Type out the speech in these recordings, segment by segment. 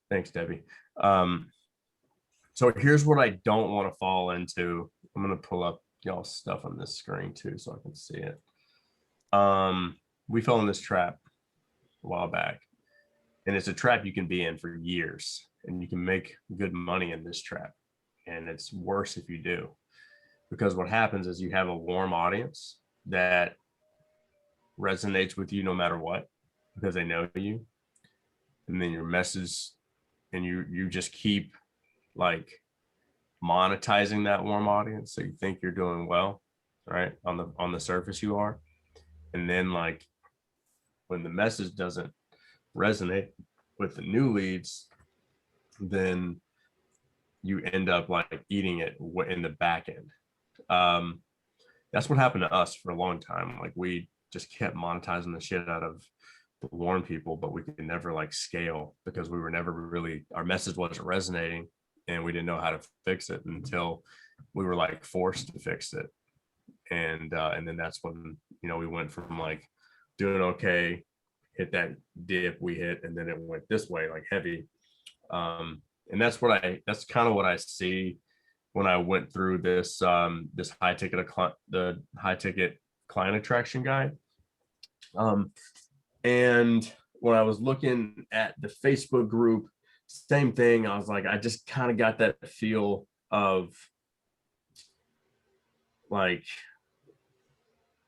Thanks, Debbie. Um, so here's what I don't want to fall into. I'm gonna pull up y'all's stuff on this screen too, so I can see it. We fell in this trap a while back, and it's a trap you can be in for years, and you can make good money in this trap. And it's worse if you do, because what happens is you have a warm audience that resonates with you no matter what, because they know you, and then your message, and you just keep like monetizing that warm audience, so you think you're doing well, right? On the surface you are, and then like when the message doesn't resonate with the new leads, then you end up like eating it in the back end. um that's what happened to us for a long time. Like we just kept monetizing the shit out of the warm people, but we could never like scale because we were never really, our message wasn't resonating, and we didn't know how to fix it until we were like forced to fix it. And then that's when, we went from like doing okay, hit that dip we hit, and then it went this way like heavy. And that's kind of what I see when I went through this the high ticket client attraction guide. And when I was looking at the Facebook group, same thing. I was like, I just kind of got that feel of like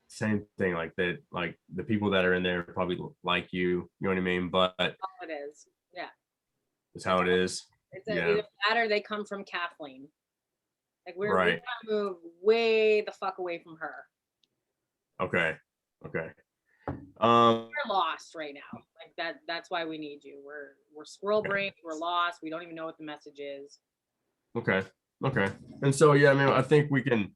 same thing, like that, like the people that are in there probably like you know what I mean? But Oh, it is. Yeah. it's how it is. It's Yeah. either that or they come from Kathleen. Like we Right. gotta move way the fuck away from her. Okay. We're lost right now. Like that's why we need you. We're squirrel brained, we're lost, we don't even know what the message is. Okay. And so yeah, I mean, I think we can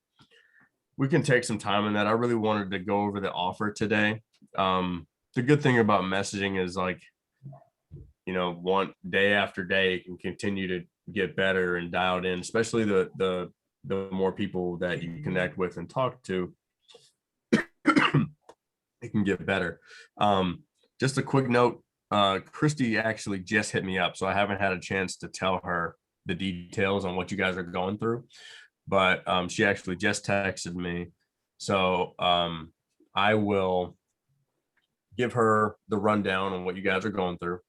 take some time on that. I really wanted to go over the offer today. The good thing about messaging is like, one day after day can continue to get better and dialed in, especially the more people that you connect with and talk to, it can get better. Just a quick note, Christy actually just hit me up, so I haven't had a chance to tell her the details on what you guys are going through, but she actually just texted me. So I will give her the rundown on what you guys are going through.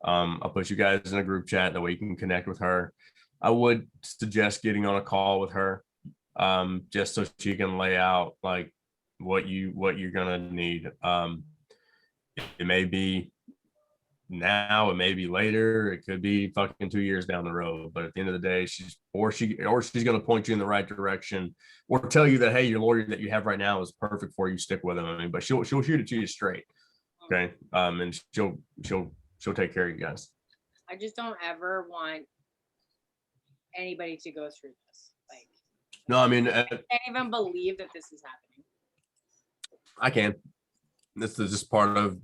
I'll put you guys in a group chat that way you can connect with her. I would suggest getting on a call with her, just so she can lay out like what you're gonna need. It may be now, it may be later, it could be fucking 2 years down the road, but at the end of the day, she's going to point you in the right direction, or tell you that, hey, your lawyer that you have right now is perfect for you, stick with him. I mean, but she'll shoot it to you straight. Okay. And she'll take care of you guys. I just don't ever want anybody to go through this. Like, no, I mean, I can't even believe that this is happening. I can. This is just part of,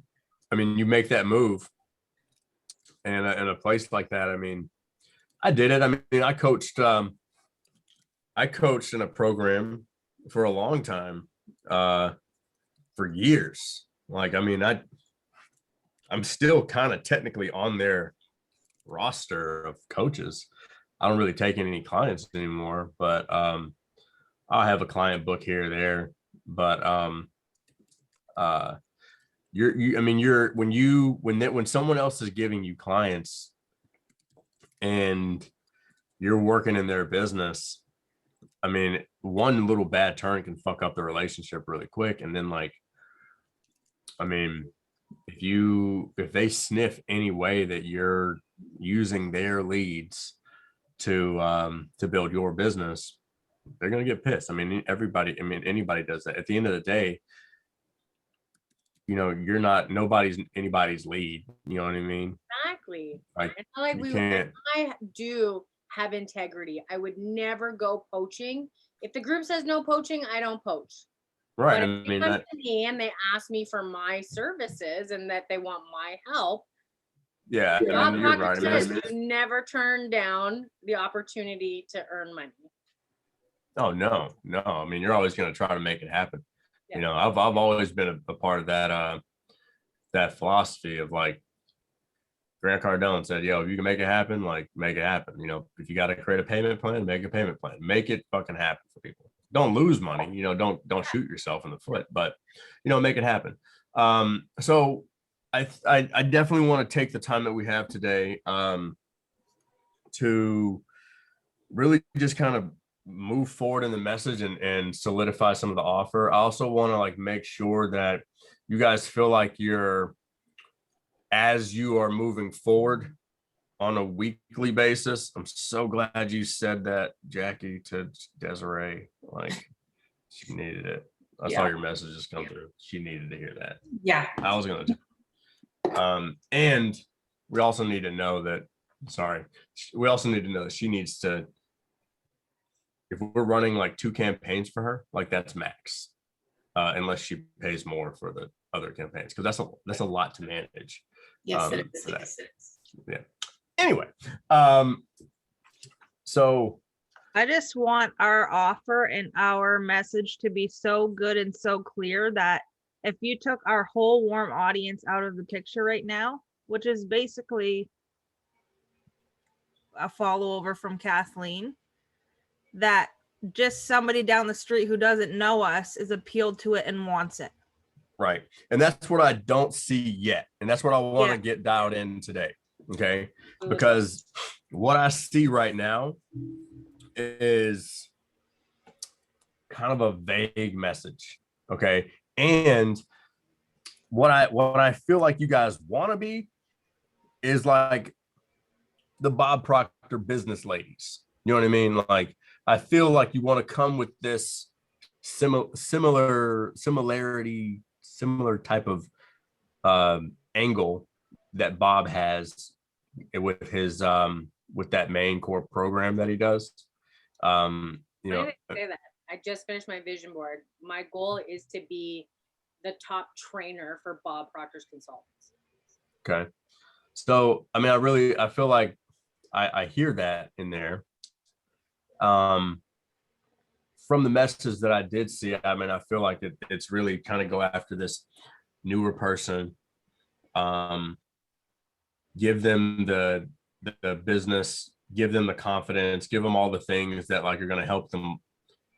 I mean, you make that move, and in a place like that, I mean, I did it. I mean, I coached in a program for a long time, for years. Like, I mean, I'm still kind of technically on their roster of coaches. I don't really take any clients anymore, but I'll have a client book here or there. But when someone else is giving you clients and you're working in their business, I mean, one little bad turn can fuck up the relationship really quick. And then like, I mean, if they sniff any way that you're using their leads to build your business, they're going to get pissed. I mean, anybody does that. At the end of the day, you're not anybody's lead. You know what I mean? Exactly. Like, I do have integrity. I would never go poaching. If the group says no poaching, I don't poach. Right. But if they come to me and they ask me for my services and that they want my help. Yeah, I mean, you're right. You never turn down the opportunity to earn money. Oh no. I mean, you're always going to try to make it happen. Yeah. I've always been a part of that philosophy of like, Grant Cardone said, yo, if you can make it happen, like make it happen. You know, if you got to create a payment plan, make a payment plan, make it fucking happen for people. Don't lose money, you know, don't shoot yourself in the foot, but you know, make it happen. So I definitely want to take the time that we have today to really just kind of move forward in the message and solidify some of the offer. I also want to like make sure that you guys feel like you're, as you are moving forward on a weekly basis. I'm so glad you said that, Jackie, to Desiree. Like, she needed it. I saw your message just come through. She needed to hear that. Yeah. I was gonna and we also need to know that, we also need to know that she needs to, if we're running like 2 campaigns for her, like that's max. Unless she pays more for the other campaigns, because that's a lot to manage. Yes, it for that. is. Yeah. Anyway, so I just want our offer and our message to be so good and so clear that if you took our whole warm audience out of the picture right now, which is basically a follow over from Kathleen, that just somebody down the street who doesn't know us is appealed to it and wants it. right. And that's what I don't see yet. And that's what I want to Yeah. get dialed in today. Okay. Because what I see right now is kind of a vague message. Okay. And what I feel like you guys want to be is like the Bob Proctor business ladies. You know what I mean? Like, I feel like you want to come with this similar type of angle that Bob has with his with that main core program that he does. You know, Say that. I just finished my vision board. My goal is to be the top trainer for Bob Proctor's consultants. okay. So I mean, I feel like I hear that in there. From the message that I did see, I mean, I feel like it's really kind of go after this newer person, give them the business, give them the confidence, give them all the things that like are going to help them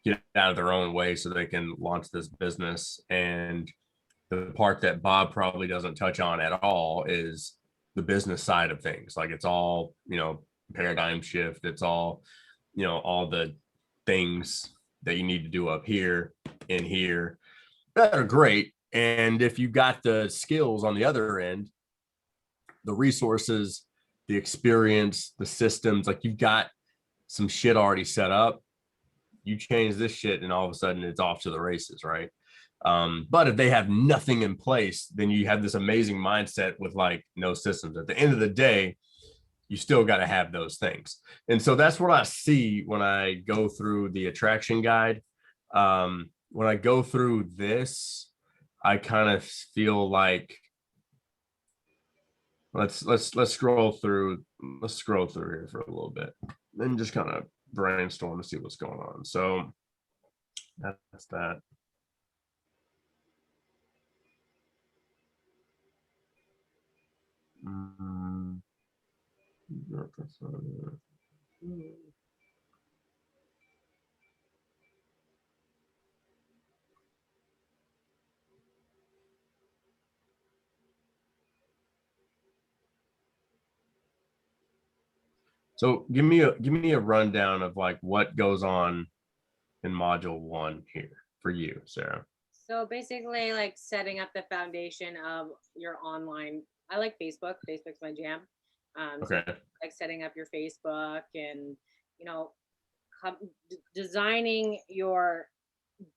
get out of their own way so they can launch this business. And the part that Bob probably doesn't touch on at all is the business side of things. Like, it's all, you know, paradigm shift. It's all, you know, all the things that you need to do up here and here that are great. And if you got the skills on the other end, the resources, the experience, the systems, like you've got some shit already set up, you change this shit and all of a sudden it's off to the races, right? But if they have nothing in place, then you have this amazing mindset with like no systems. At the end of the day, you still got to have those things. And so that's what I see when I go through the attraction guide. When I go through this, I kind of feel like let's scroll through. Let's scroll through here for a little bit and just kind of brainstorm to see what's going on. So that's that. So give me a rundown of like what goes on in module 1 here for you, Sarah. So basically, like setting up the foundation of your online. I like Facebook. Facebook's my jam. Okay. So like setting up your Facebook and, you know, designing your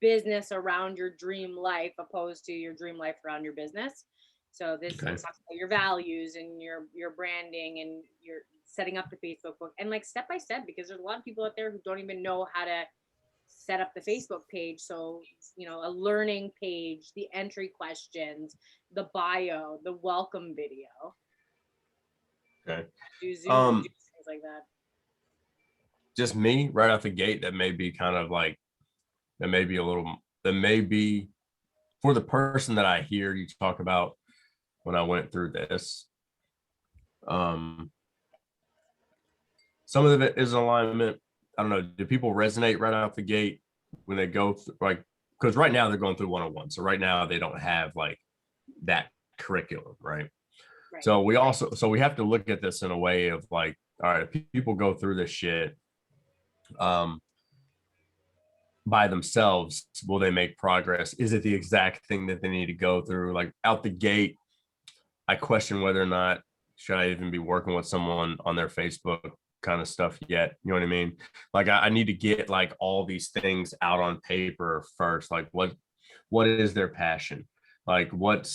business around your dream life opposed to your dream life around your business. So this Okay. talks about your values and your branding and your setting up the Facebook book and like step by step, because there's a lot of people out there who don't even know how to set up the Facebook page. So, you know, a learning page, the entry questions, the bio, the welcome video. Okay. Do Zoom, do things like that. Just me right off the gate, that may be kind of like, that may be for the person that I hear you talk about when I went through this, Some of it is alignment. I don't know. Do people resonate right out the gate when they go like, because right now they're going through 101. So right now they don't have like that curriculum, right? Right. So we have to look at this in a way of like, all right, if people go through this shit by themselves, will they make progress? Is it the exact thing that they need to go through? Like out the gate, I question whether or not should I even be working with someone on their Facebook kind of stuff yet. You know what I mean? Like I need to get like all these things out on paper first. Like what is their passion? Like what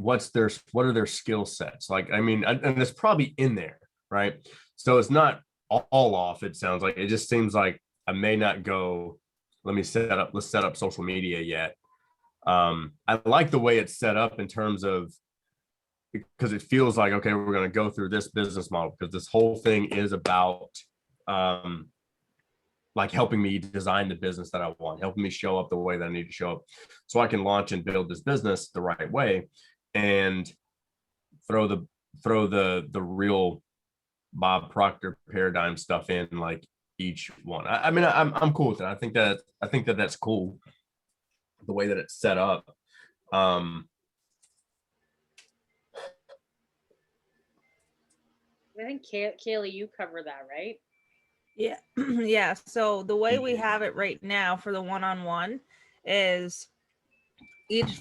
are their skill sets? Like, I mean, and it's probably in there, right? So it's not all off. It sounds like, it just seems like I may not go, let's set up social media yet. I like the way it's set up in terms of, because it feels like, okay, we're going to go through this business model because this whole thing is about like helping me design the business that I want, helping me show up the way that I need to show up so I can launch and build this business the right way and throw the real Bob Proctor paradigm stuff in like each one. I mean, I'm cool with it. I think that that's cool the way that it's set up. I think Kaylee, you cover that, right? Yeah. Yeah. So the way we have it right now for the one-on-one is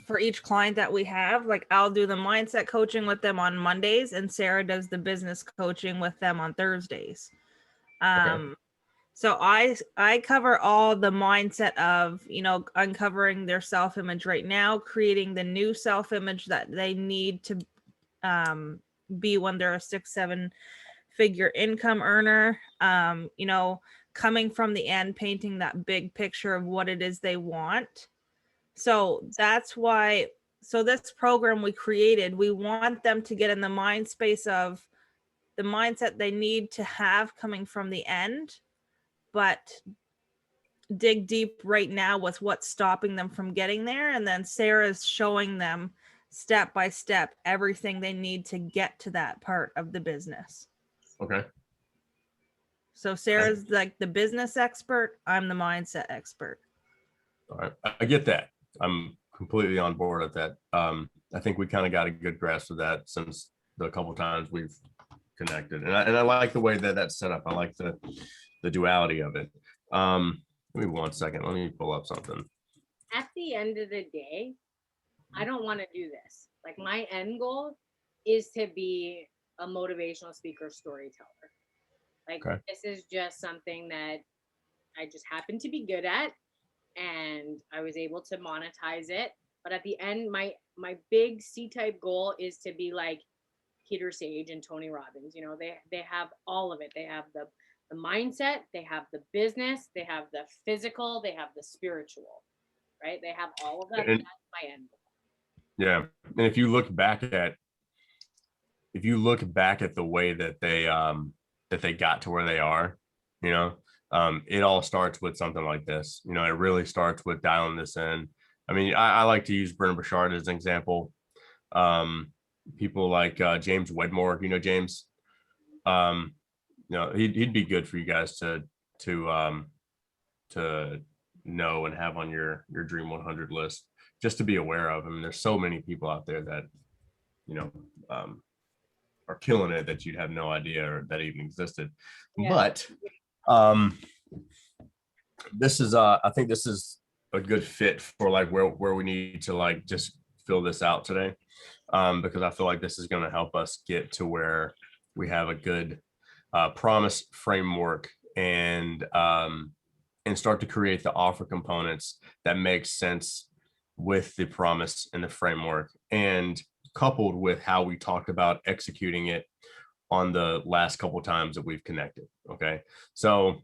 for each client that we have, like I'll do the mindset coaching with them on Mondays and Sarah does the business coaching with them on Thursdays. Okay. So I cover all the mindset of, uncovering their self-image right now, creating the new self-image that they need to be when they're a 6-7 figure income earner, coming from the end, painting that big picture of what it is they want. So that's why, this program we created, we want them to get in the mind space of the mindset they need to have coming from the end, but dig deep right now with what's stopping them from getting there. And then Sarah's showing them step by step everything they need to get to that part of the business. Okay. So Sarah's like the business expert. I'm the mindset expert. All right. I get that. I'm completely on board with that. I think we kind of got a good grasp of that since the couple times we've connected. And I like the way that that's set up. I like the duality of it. Give me 1 second. Let me pull up something. At the end of the day, I don't want to do this. Like my end goal is to be a motivational speaker, storyteller. Like Okay. This is just something that I just happen to be good at, and I was able to monetize it. But at the end, my big C-type goal is to be like Peter Sage and Tony Robbins. They have all of it. They have the mindset, they have the business, they have the physical, they have the spiritual, right? They have all of that. And, that's my end goal. Yeah. And if you look back at the way that they got to where they are, it all starts with something like this. It really starts with dialing this in. I mean, I like to use Brendon Burchard as an example. People like James Wedmore, James, he'd be good for you guys to know and have on your Dream 100 list, just to be aware of. I mean, there's so many people out there that, are killing it that you'd have no idea or that even existed. Yeah. But this is I think this is a good fit for like where we need to like just fill this out today, because I feel like this is going to help us get to where we have a good promise framework and start to create the offer components that make sense with the promise and the framework, and coupled with how we talked about executing it on the last couple of times that we've connected. Okay. So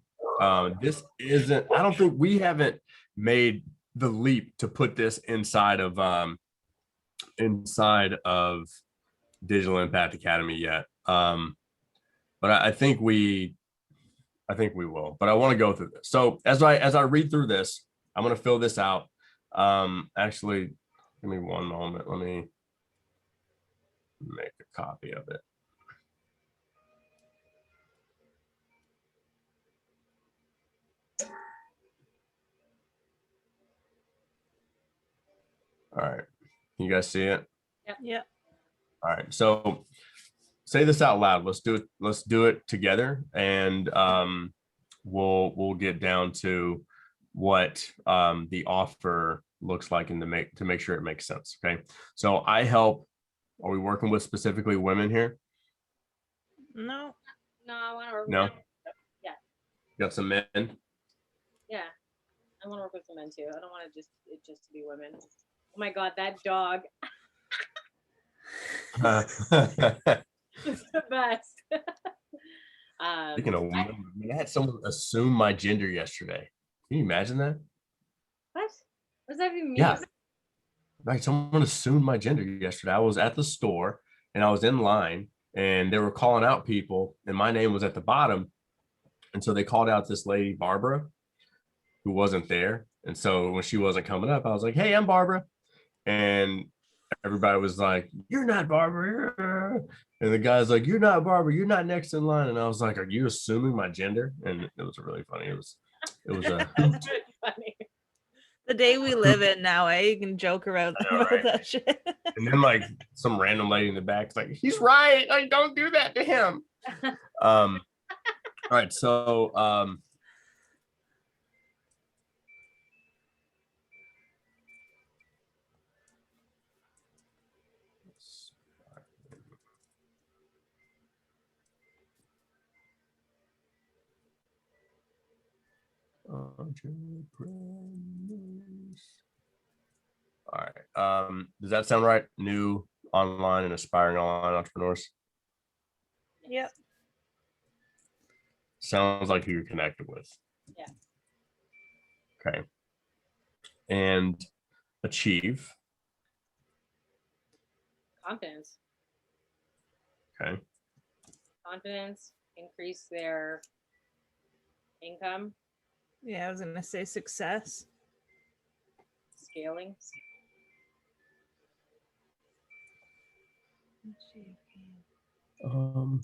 this isn't, I don't think we haven't made the leap to put this inside of Digital Impact Academy yet. But I think we will, but I want to go through this. So as I read through this, I'm going to fill this out. Actually, give me one moment. Let me make a copy of it. All right. You guys see it? Yep. All right. So say this out loud. Let's do it. Let's do it together, and we'll get down to what the offer looks like and to make sure it makes sense. Okay. So I help. Are we working with specifically women here? No. No, I want to work with No. men. Yeah. Got some men. Yeah. I want to work with some men too. I don't want to just to be women. Oh my God, that dog is the best. Speaking of women, I mean, I had someone assume my gender yesterday. Can you imagine that? What? What does that even mean? Yeah. Like someone assumed my gender yesterday. I was at the store and I was in line and they were calling out people and my name was at the bottom. And so they called out this lady, Barbara, who wasn't there. And so when she wasn't coming up, I was like, hey, I'm Barbara. And everybody was like, you're not Barbara. And the guy's like, you're not Barbara. You're not next in line. And I was like, are you assuming my gender? And it was really funny. It was a hoot. Funny. The day we live in now, You can joke around I know, about right? that shit. And then like some random lady in the back is like, he's right. Like, don't do that to him. All right. So all right. Does that sound right? New online and aspiring online entrepreneurs. Yep. Sounds like who you're connected with. Yeah. Okay. And achieve. Confidence. Okay. Confidence, increase their income, Yeah, I was gonna say success. scaling. Um,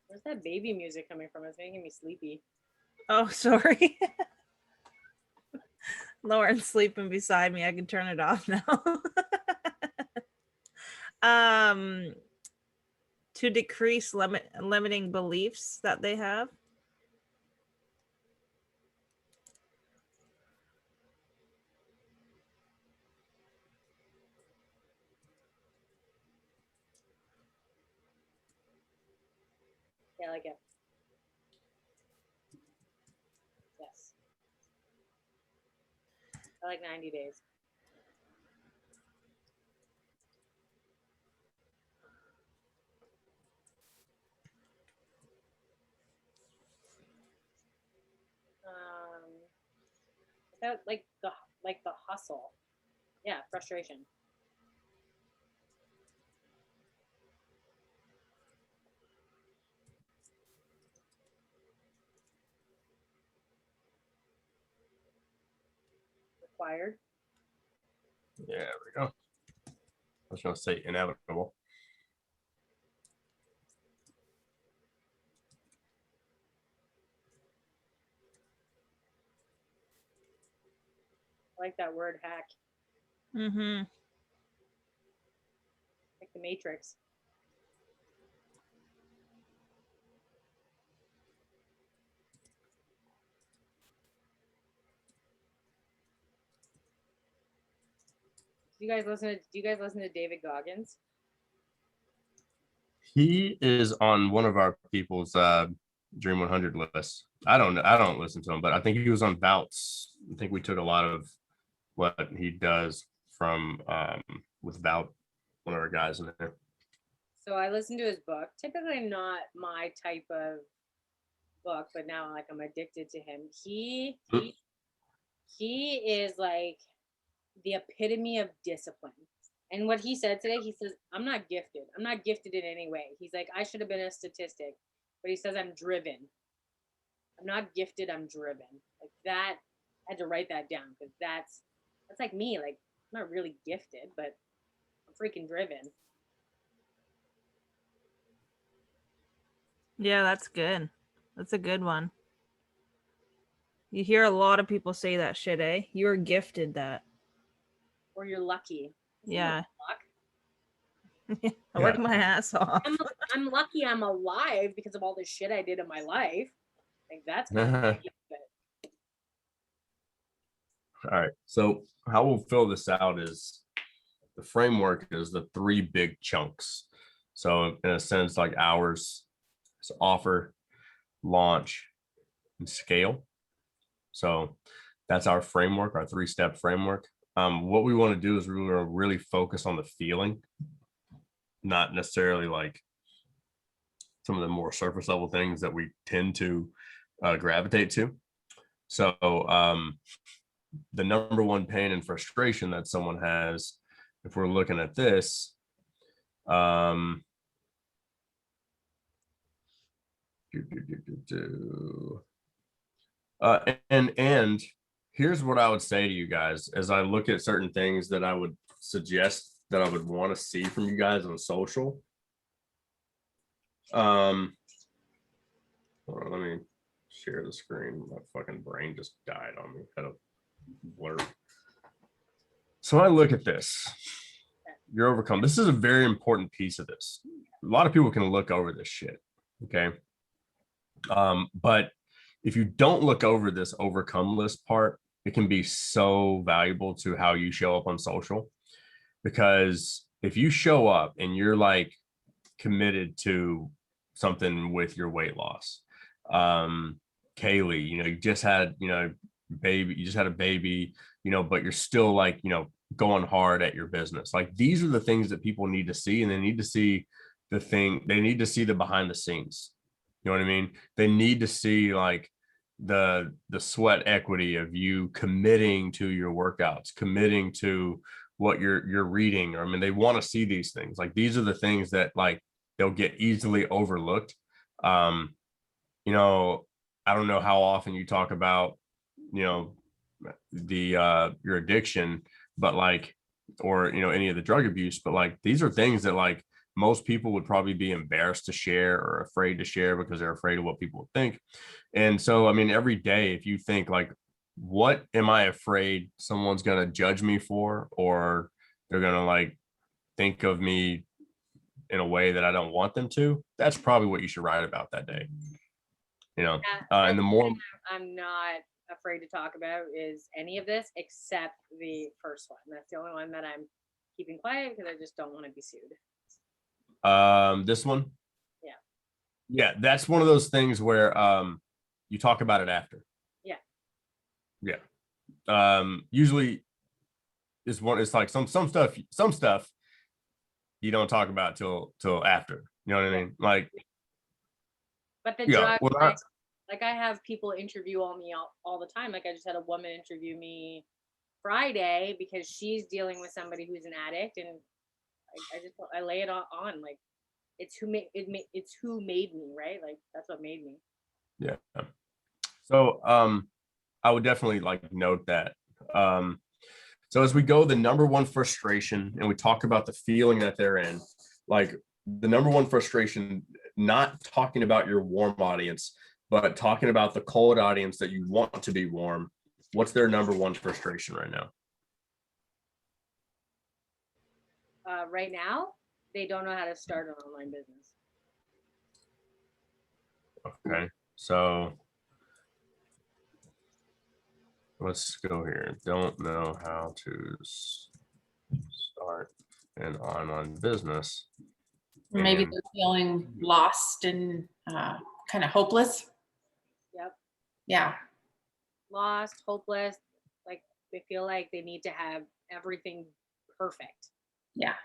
Where's that baby music coming from? It's making me sleepy. Oh, sorry. Lauren's sleeping beside me. I can turn it off now. To decrease limiting beliefs that they have. Yeah, I like it. Yes. I like 90 days. Without like the hustle. Yeah, frustration. Required. yeah, there we go. I was going to say inevitable. I like that word hack. Mm-hmm. Like the Matrix. Do you guys listen to David Goggins? He is on one of our people's Dream 100 list. I don't listen to him, but I think he was on Vouts. I think we took a lot of what he does from with Vout, one of our guys in there. So I listened to his book. Typically not my type of book, but now like I'm addicted to him. He is like the epitome of discipline. And what he said today, he says, I'm not gifted. I'm not gifted in any way. He's like, I should have been a statistic, but he says I'm driven. I'm not gifted, I'm driven. Like that, I had to write that down because that's like me. Like I'm not really gifted, but I'm freaking driven. Yeah, that's good. That's a good one. You hear a lot of people say that shit, eh? You're gifted that. Or you're lucky. Yeah. Luck. I work my ass off. I'm lucky I'm alive because of all the shit I did in my life. Like that's kind of lucky, but All right. So how we'll fill this out is the framework is the 3 big chunks. So in a sense, like ours is offer, launch, and scale. So that's our framework, our 3-step framework. What we want to do is we want to really focus on the feeling, not necessarily like some of the more surface level things that we tend to gravitate to. So the number one pain and frustration that someone has, if we're looking at this, and here's what I would say to you guys as I look at certain things that I would suggest that I would want to see from you guys on social. Hold on, let me share the screen. My fucking brain just died on me. Had a blur. So I look at this. You're overcome. This is a very important piece of this. A lot of people can look over this shit. Okay. But if you don't look over this overcome list part, it can be so valuable to how you show up on social. Because if you show up and you're like committed to something with your weight loss, Kaylee, you just had, baby, you just had a baby, but you're still like, going hard at your business. Like these are the things that people need to see, and they need to see they need to see the behind the scenes. You know what I mean? They need to see like the sweat equity of you committing to your workouts, committing to what you're reading. Or I mean, they want to see these things. Like these are the things that like they'll get easily overlooked. I don't know how often you talk about, the your addiction, but like, or any of the drug abuse, but like these are things that like most people would probably be embarrassed to share or afraid to share because they're afraid of what people would think. And so I mean, every day if you think like, what am I afraid someone's going to judge me for, or they're going to like think of me in a way that I don't want them to, that's probably what you should write about that day. And the more I'm not afraid to talk about is any of this except the first one. That's the only one that I'm keeping quiet because I just don't want to be sued. This one, yeah, that's one of those things where you talk about it after. Usually it's like some stuff you don't talk about till after, you know what I mean? Like, but the drug, like I have people interview on me all the time. Like I just had a woman interview me Friday because she's dealing with somebody who's an addict, and I lay it on like it's who made me, right? Like that's what made me. Yeah. So I would definitely like note that. So as we go, the number one frustration, and we talk about the feeling that they're in, like the number one frustration, not talking about your warm audience, but talking about the cold audience that you want to be warm. What's their number one frustration right now? Right now, they don't know how to start an online business. Okay, so let's go here. Don't know how to start an online business. Maybe they're feeling lost and kind of hopeless. Yep. Yeah. Lost, hopeless. Like they feel like they need to have everything perfect. Yeah.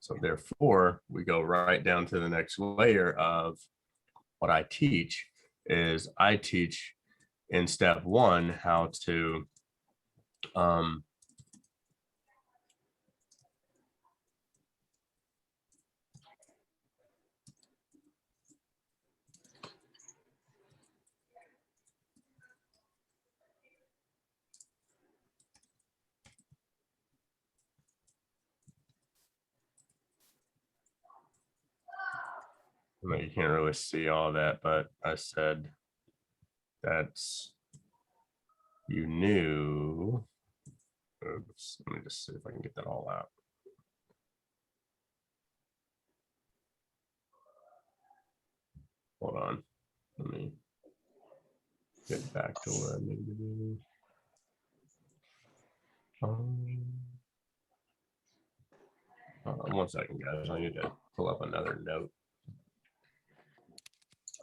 So therefore, we go right down to the next layer of what I teach is I teach in step 1 how to I mean, you can't really see all that, but I said that's you knew. Oops, let me just see if I can get that all out. Hold on. Let me get back to where I need to be. 1 second, guys. I need to pull up another note.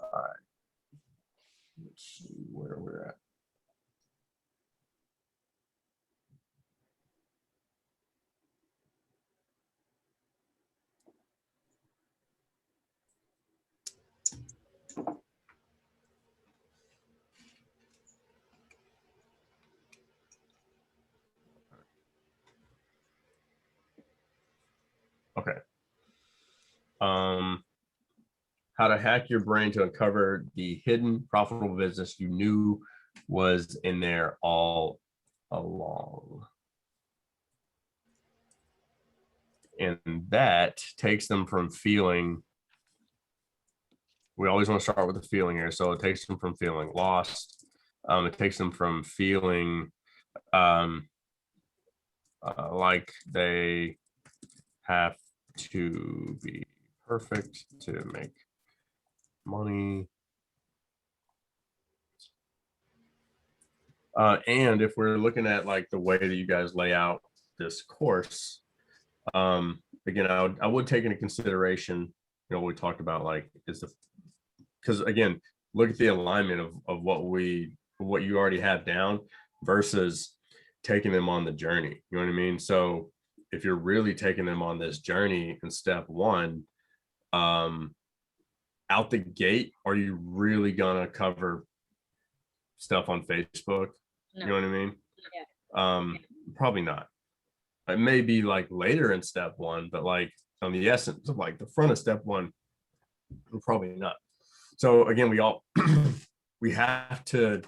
All right. Let's see where we're at. Okay. How to hack your brain to uncover the hidden profitable business you knew was in there all along. And that takes them from feeling, we always want to start with the feeling here. So it takes them from feeling lost. It takes them from feeling like they have to be perfect to make money. And if we're looking at like the way that you guys lay out this course, again, I would take into consideration, you know, what we talked about, like is the, because again, look at the alignment of what you already have down versus taking them on the journey. You know what I mean? So if you're really taking them on this journey in step 1, out the gate, are you really gonna cover stuff on Facebook? No. You know what I mean? Yeah. Probably not. It may be like later in step 1, but like on the essence of like the front of step 1, probably not. So again, we all we have to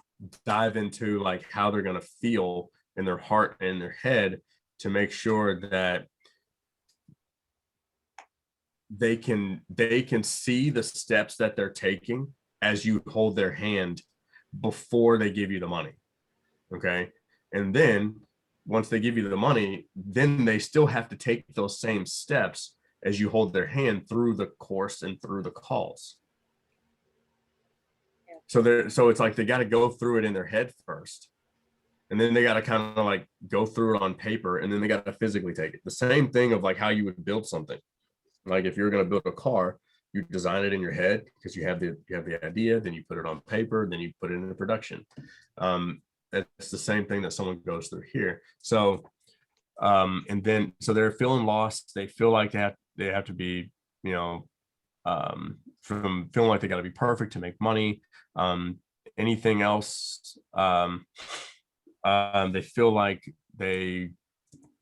dive into like how they're gonna feel in their heart and their head to make sure that they can see the steps that they're taking as you hold their hand before they give you the money. Okay. And then once they give you the money, then they still have to take those same steps as you hold their hand through the course and through the calls. So it's like they got to go through it in their head first. And then they got to kind of like go through it on paper, and then they got to physically take it. The same thing of like how you would build something. Like if you're going to build a car, you design it in your head because you have the idea, then you put it on paper, then you put it into production. It's the same thing that someone goes through here. So, and then so they're feeling lost. They feel like they have to be, you know, from feeling like they got to be perfect to make money. Anything else? They feel like they, you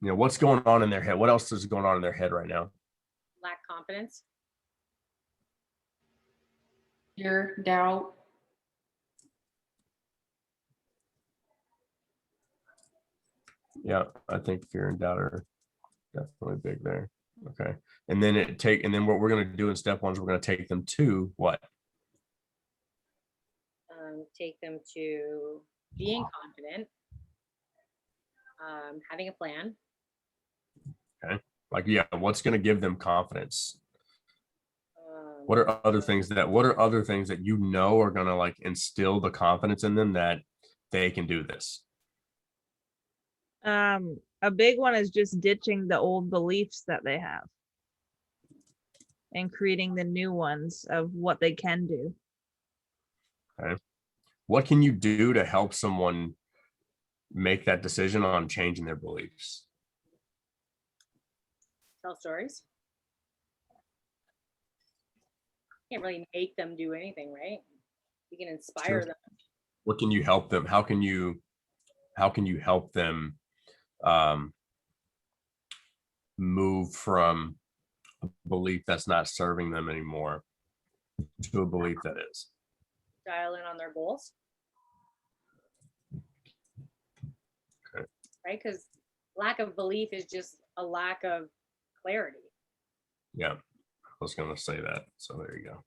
know, what's going on in their head? What else is going on in their head right now? Lack confidence. Fear, doubt. Yeah, I think fear and doubt are definitely big there. Okay. And then what we're going to do in step 1 is we're going to take them to what? Take them to being confident, having a plan. Okay. Like, yeah, what's going to give them confidence? What are other things that you know are going to like instill the confidence in them that they can do this? A big one is just ditching the old beliefs that they have and creating the new ones of what they can do. Okay. What can you do to help someone make that decision on changing their beliefs? Tell stories. Can't really make them do anything, right? You can inspire Sure. them. What can you help them? How can you help them um, move from a belief that's not serving them anymore to a belief that is? Dial in on their goals. Okay. Right? Because lack of belief is just a lack of clarity. Yeah, I was going to say that. So there you go.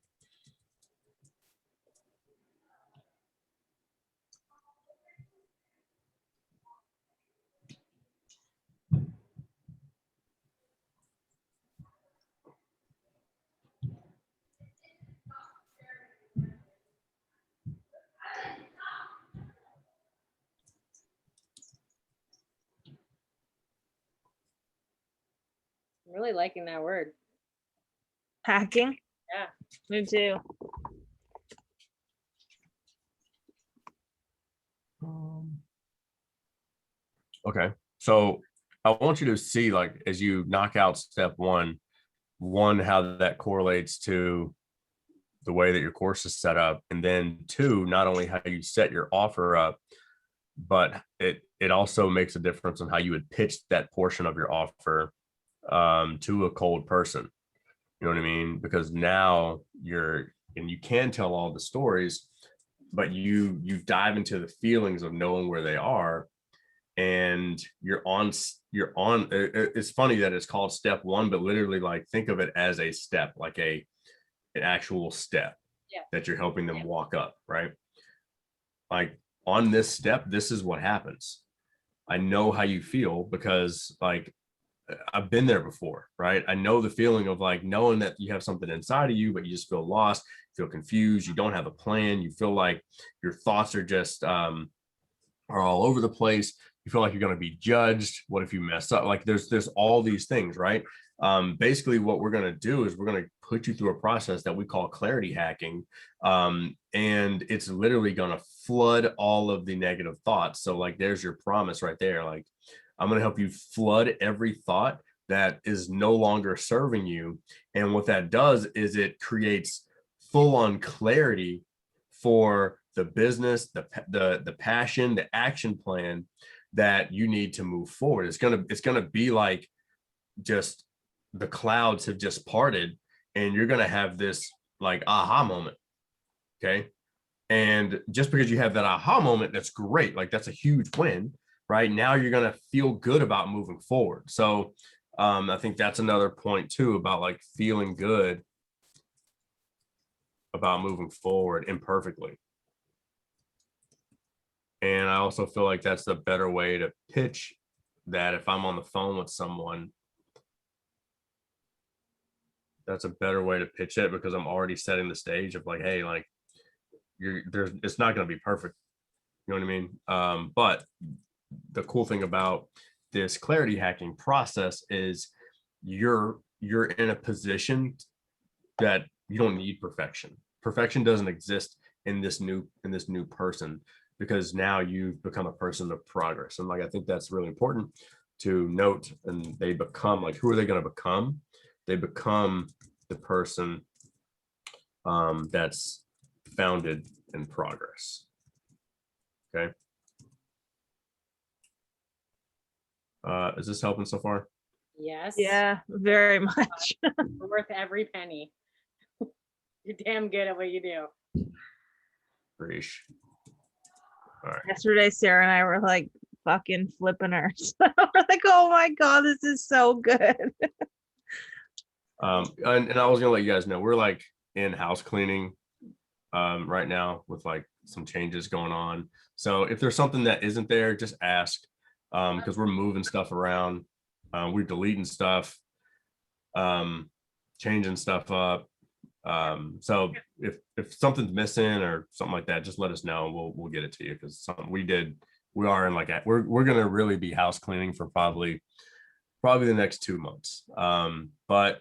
I'm really liking that word. Hacking. Yeah. Me too. Okay, so I want you to see, like, as you knock out step one, how that correlates to the way that your course is set up, and then two, not only how you set your offer up, but it also makes a difference on how you would pitch that portion of your offer to a cold person. You know what I mean? Because now you can tell all the stories, but you dive into the feelings of knowing where they are, and it's funny that it's called step one, but literally, like, think of it as a step, like an actual step. Yeah. That you're helping them walk up, right? Like, on this step, this is what happens. I know how you feel because, like, I've been there before, right? I know the feeling of, like, knowing that you have something inside of you, but you just feel lost, feel confused, you don't have a plan, you feel like your thoughts are just are all over the place. You feel like you're going to be judged. What if you mess up? Like, there's all these things, right? Basically, what we're going to do is we're going to put you through a process that we call clarity hacking. And it's literally going to flood all of the negative thoughts. So, like, there's your promise right there. Like, I'm going to help you flood every thought that is no longer serving you. And what that does is it creates full on clarity for the business, the passion, the action plan that you need to move forward. It's gonna be like, just the clouds have just parted, and you're gonna have this, like, aha moment. Okay. And just because you have that aha moment, that's great. Like, that's a huge win. Right now, you're gonna feel good about moving forward. So I think that's another point too, about, like, feeling good about moving forward imperfectly. And I also feel like that's the better way to pitch that. If I'm on the phone with someone, that's a better way to pitch it, because I'm already setting the stage of, like, hey, like, it's not going to be perfect. You know what I mean? But the cool thing about this clarity hacking process is you're in a position that you don't need perfection. Perfection doesn't exist in this new person, because now you've become a person of progress. And, like, I think that's really important to note. And they become, like, who are they going to become? They become the person that's founded in progress. Okay. Is this helping so far? Yes. Yeah, very much. You're worth every penny. You're damn good at what you do. Preach. All right. Yesterday, Sarah and I were like fucking flipping her. We're like, oh my God, this is so good. And I was gonna let you guys know, we're, like, in house cleaning right now, with, like, some changes going on. So if there's something that isn't there, just ask, because we're moving stuff around. We're deleting stuff, changing stuff up. So if something's missing or something like that, just let us know. We'll get it to you, because something we are in, like, we're gonna really be house cleaning for probably the next 2 months. But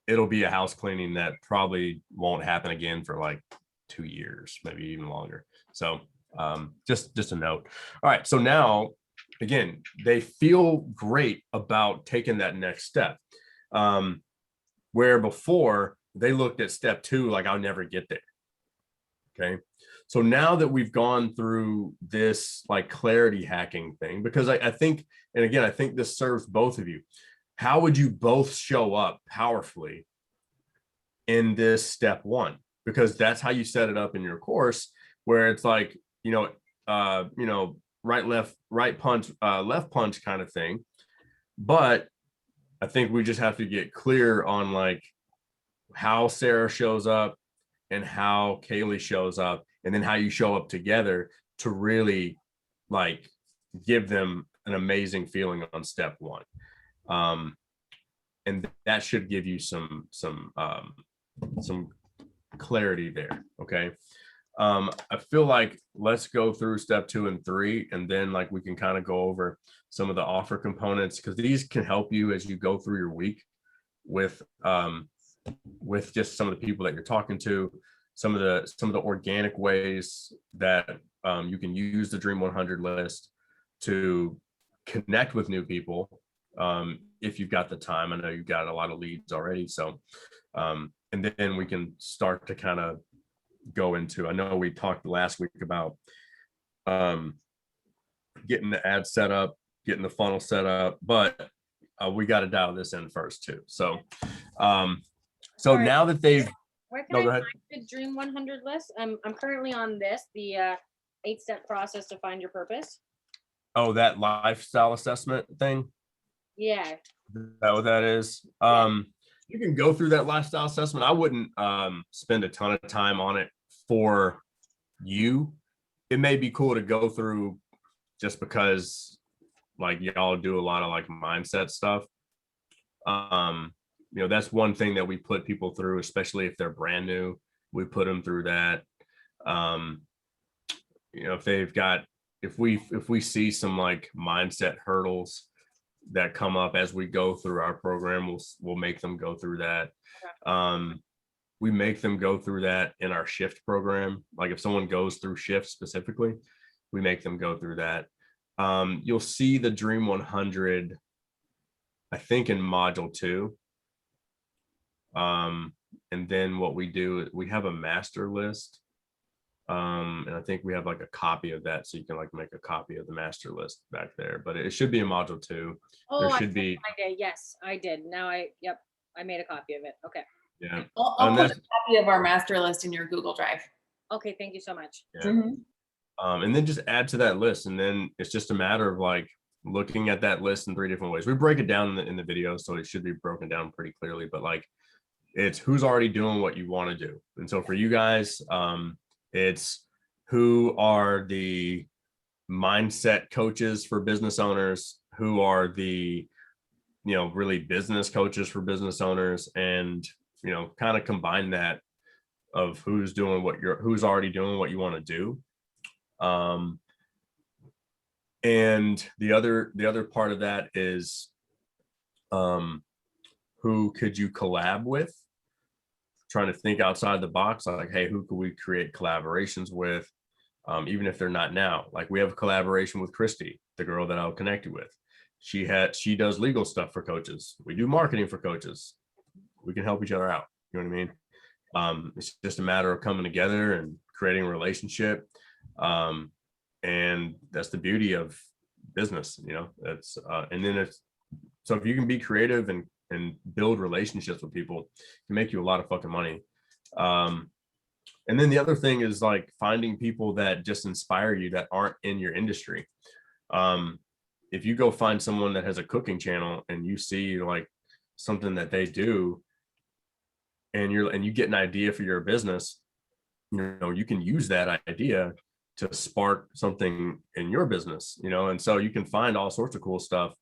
it'll be a house cleaning that probably won't happen again for, like, 2 years, maybe even longer. So just a note. All right. So now, again, they feel great about taking that next step. Where before they looked at step 2 like I'll never get there. Okay. So now that we've gone through this like clarity hacking thing, because I think, and again, I think this serves both of you. How would you both show up powerfully in this step 1? Because that's how you set it up in your course, where it's like, right, left, right punch, left punch kind of thing. But I think we just have to get clear on like how Sarah shows up and how Kaylee shows up, and then how you show up together to really like give them an amazing feeling on step 1. And that should give you some clarity there. Okay. I feel like let's go through step 2 and 3, and then like we can kind of go over some of the offer components, because these can help you as you go through your week with just some of the people that you're talking to, some of the organic ways that you can use the Dream 100 list to connect with new people. If you've got the time, I know you've got a lot of leads already. So, and then we can start to kind of go into, I know we talked last week about getting the ad set up, getting the funnel set up, but we got to dial this in first too. So, Sorry. now that they've, Where No, can go I ahead. find the Dream 100 list? I'm currently on this, the 8-step process to find your purpose. that lifestyle assessment thing, Yeah. is that what that is? You can go through that lifestyle assessment. I wouldn't spend a ton of time on it for you. It may be cool to go through just because like y'all do a lot of like mindset stuff. That's one thing that we put people through, especially if they're brand new. We put them through that. If we see some like mindset hurdles that come up as we go through our program, we'll make them go through that. We make them go through that in our shift program. Like if someone goes through shift specifically, we make them go through that. You'll see the Dream 100, I think, in module 2. And then what we do, we have a master list. And I think we have like a copy of that, so you can like make a copy of the master list back there, but it should be in module 2. Oh, There I should be, did. Yes, I did. Now I made a copy of it. Okay. yeah. I'll And put a that's- copy of our master list in your Google Drive. Okay, thank you so much. Yeah. And then just add to that list, and then it's just a matter of like looking at that list in 3 different ways. We break it down in the video, so it should be broken down pretty clearly, but like it's who's already doing what you want to do. And so for you guys, it's who are the mindset coaches for business owners, who are the really business coaches for business owners, and kind of combine that of who's already doing what you want to do. And the other part of that is who could you collab with? Trying to think outside the box, like, hey, who could we create collaborations with? Even if they're not now. Like we have a collaboration with Christy, the girl that I'll connect you with. She does legal stuff for coaches. We do marketing for coaches. We can help each other out. You know what I mean? It's just a matter of coming together and creating a relationship. And that's the beauty of business, that's and then so if you can be creative and build relationships with people, it can make you a lot of fucking money. And then the other thing is like finding people that just inspire you that aren't in your industry. If you go find someone that has a cooking channel and you see like something that they do, and you get an idea for your business, you can use that idea to spark something in your business, and so you can find all sorts of cool stuff.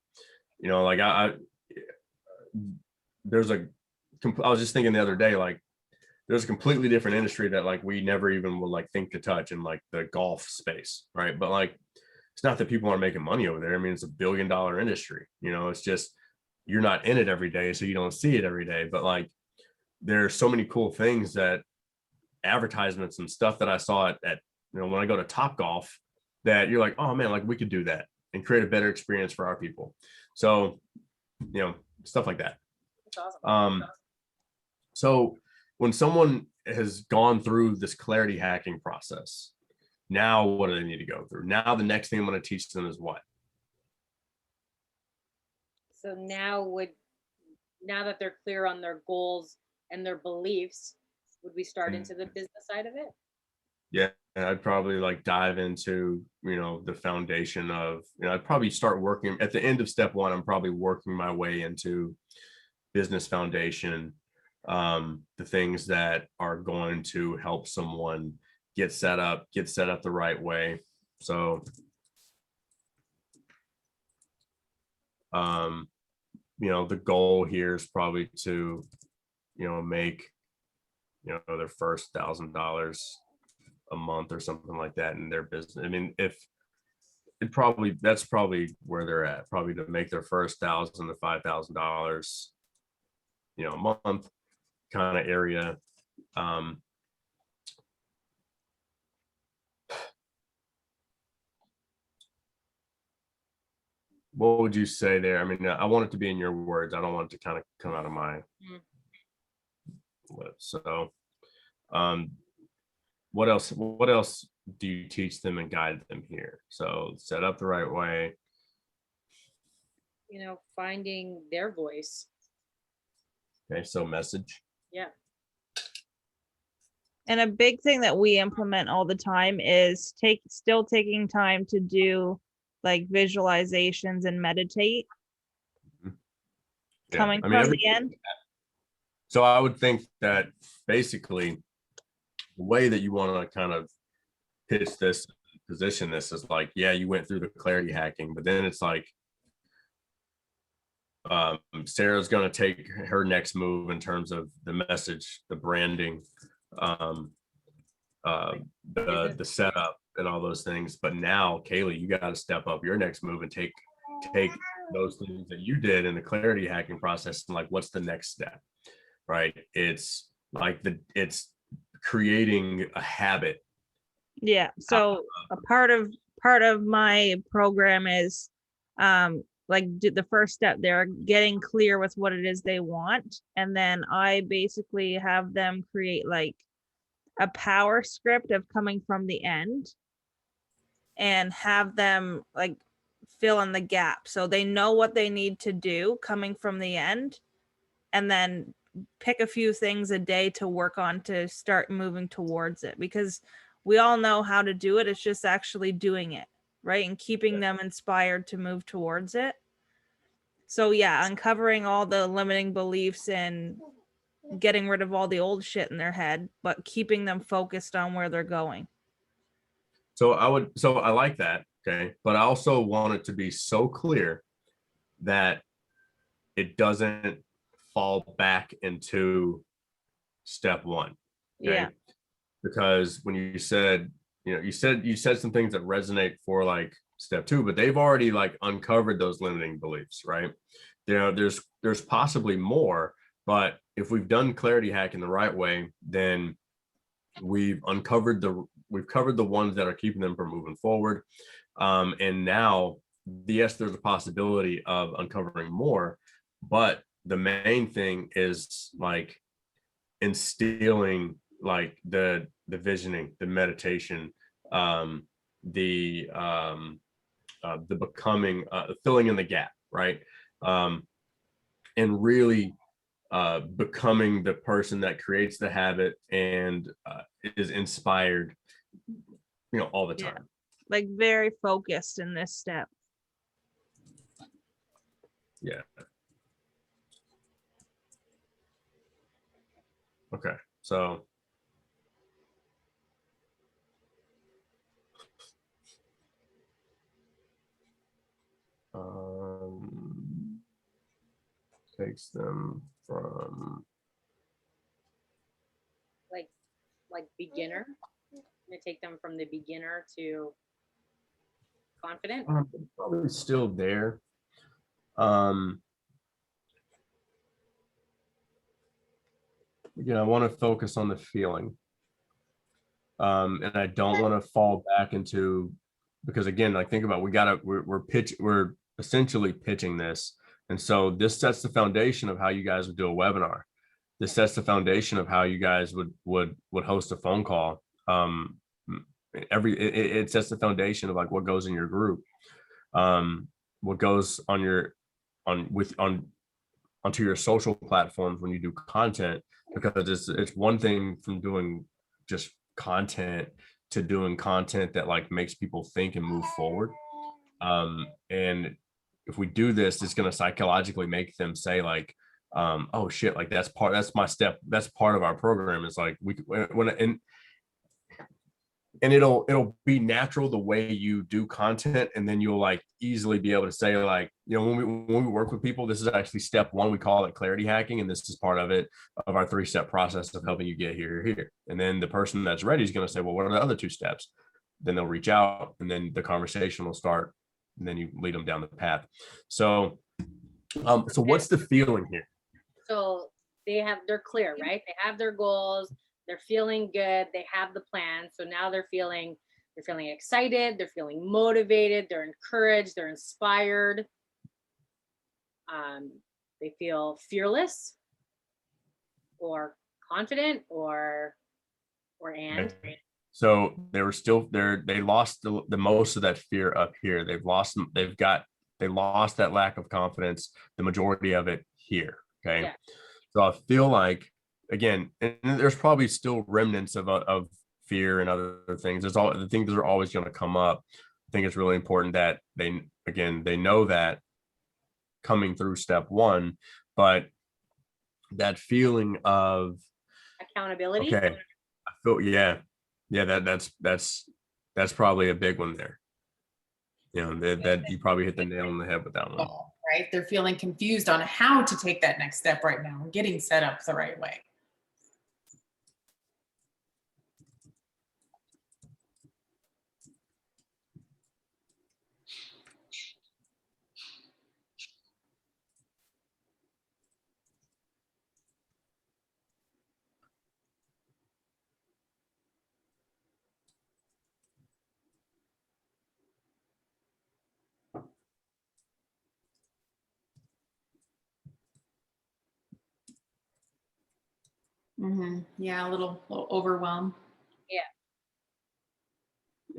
Like I was just thinking the other day, like there's a completely different industry that like we never even would like think to touch in like the golf space, right? But like it's not that people aren't making money over there. I mean, it's $1 billion industry, it's just you're not in it every day, so you don't see it every day. But like there's so many cool things, that advertisements and stuff that I saw at when I go to Topgolf, that you're like, oh man, like we could do that and create a better experience for our people. So stuff like that. That's awesome. So when someone has gone through this clarity hacking process, now what do they need to go through? Now the next thing I'm going to teach them is what? So now that they're clear on their goals and their beliefs, would we start into the business side of it? Yeah, and I'd probably like dive into, the foundation of, I'd probably start working at the end of step one. I'm probably working my way into business foundation, the things that are going to help someone get set up the right way. So, the goal here is probably to, make, their first $1,000 a month or something like that in their business. I mean, that's probably where they're at, probably to make their first $1,000 to $5,000, a month kind of area. What would you say there? I mean, I want it to be in your words. I don't want it to kind of come out of my lips. So, what else do you teach them and guide them here? So set up the right way. Finding their voice. Okay, so message. Yeah. And a big thing that we implement all the time is still taking time to do like visualizations and meditate. Yeah, Coming I mean, from the end. So I would think that basically the way that you want to kind of pitch this, position this is like, yeah, you went through the clarity hacking, but then it's like, Sarah's going to take her next move in terms of the message, the branding, the setup and all those things. But now, Kaylee, you got to step up your next move and take those things that you did in the clarity hacking process and like, what's the next step, right? It's like it's creating a habit. Yeah. So a part of my program is the first step there, getting clear with what it is they want. And then I basically have them create like a power script of coming from the end and have them like fill in the gap. So they know what they need to do coming from the end, and then pick a few things a day to work on to start moving towards it, because we all know how to do it. It's just actually doing it, right? And keeping them inspired to move towards it. So yeah, uncovering all the limiting beliefs and getting rid of all the old shit in their head, but keeping them focused on where they're going. So I like that. Okay. But I also want it to be so clear that it doesn't fall back into step one. Okay? Yeah. Because when you said some things that resonate for like step two, but they've already like uncovered those limiting beliefs, right? There's possibly more, but if we've done clarity hack in the right way, then we've covered the ones that are keeping them from moving forward. And now, yes, there's a possibility of uncovering more, but the main thing is like instilling like the visioning, the meditation, the becoming, filling in the gap, right? And really becoming the person that creates the habit and is inspired, all the time. Like very focused in this step. Yeah. Okay, so takes them from like beginner, to take them from the beginner to confident. probably still there. Again, I want to focus on the feeling. And I don't want to fall back into, because again, like think about, we're essentially pitching this. And so this sets the foundation of how you guys would do a webinar. this sets the foundation of how you guys would host a phone call. It sets the foundation of like what goes in your group, what goes on your onto your social platforms when you do content, because it's one thing from doing just content to doing content that like makes people think and move forward. And if we do this, it's going to psychologically make them say like, oh shit, like that's my step, that's part of our program. It's like and it'll be natural the way you do content, and then you'll like easily be able to say like, you know, when we work with people, this is actually step one, we call it clarity hacking, and this is part of our 3-step process of helping you get here. And then the person that's ready is going to say, well, what are the other 2 steps? Then they'll reach out, and then the conversation will start, and then you lead them down the path. So what's the feeling here? So they're clear, right? They have their goals, they're feeling good, they have the plan. So now they're feeling excited, they're feeling motivated, they're encouraged, they're inspired. They feel fearless or confident or. So they lost the most of that fear up here. They lost that lack of confidence, the majority of it here. Okay. Yeah. So I feel like, again, and there's probably still remnants of fear and other things. The things that are always going to come up. I think it's really important that they know that coming through step 1, but that feeling of accountability. Okay. I feel, yeah, that's probably a big one there. You know, that you probably hit the nail on the head with that one. Right? They're feeling confused on how to take that next step right now, getting set up the right way. Yeah, a little overwhelmed. Yeah.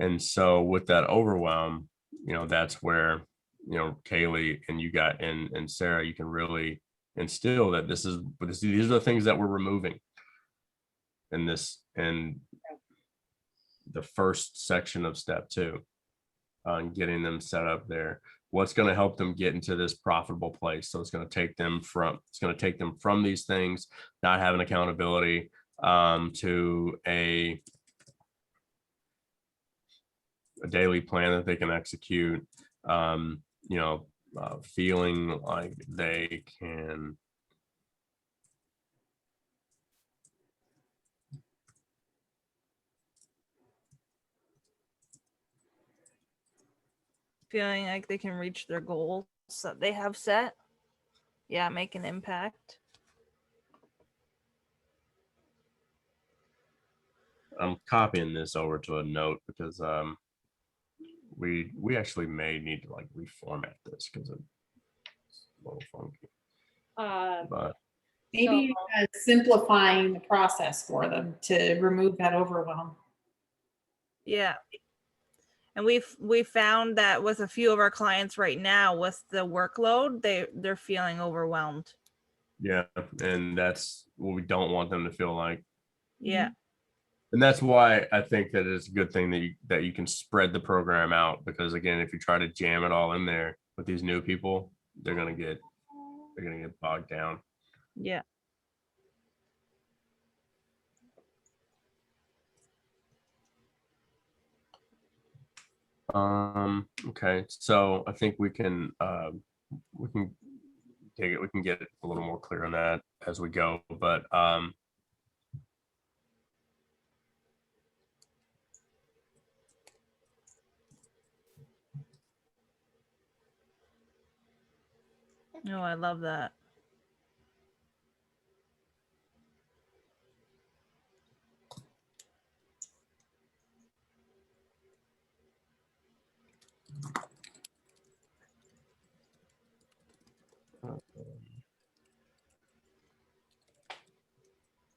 And so with that overwhelm, you know, that's where, you know, Kaylee and you got and Sarah, you can really instill that these are the things that we're removing in the first section of step 2, on getting them set up there. What's going to help them get into this profitable place? So it's going to take them from these things, not having accountability, to a daily plan that they can execute, you know, feeling like they can feeling like they can reach their goals that they have set. Yeah, make an impact. I'm copying this over to a note because we actually may need to like reformat this because it's a little funky. But maybe simplifying the process for them to remove that overwhelm. Yeah. And we found that with a few of our clients right now, with the workload, they're feeling overwhelmed. Yeah, and that's what we don't want them to feel like. Yeah. And that's why I think that it's a good thing that you can spread the program out, because again, if you try to jam it all in there with these new people, they're gonna get bogged down. Yeah. Okay, so I think we can take it. We can get a little more clear on that as we go, but oh, I love that.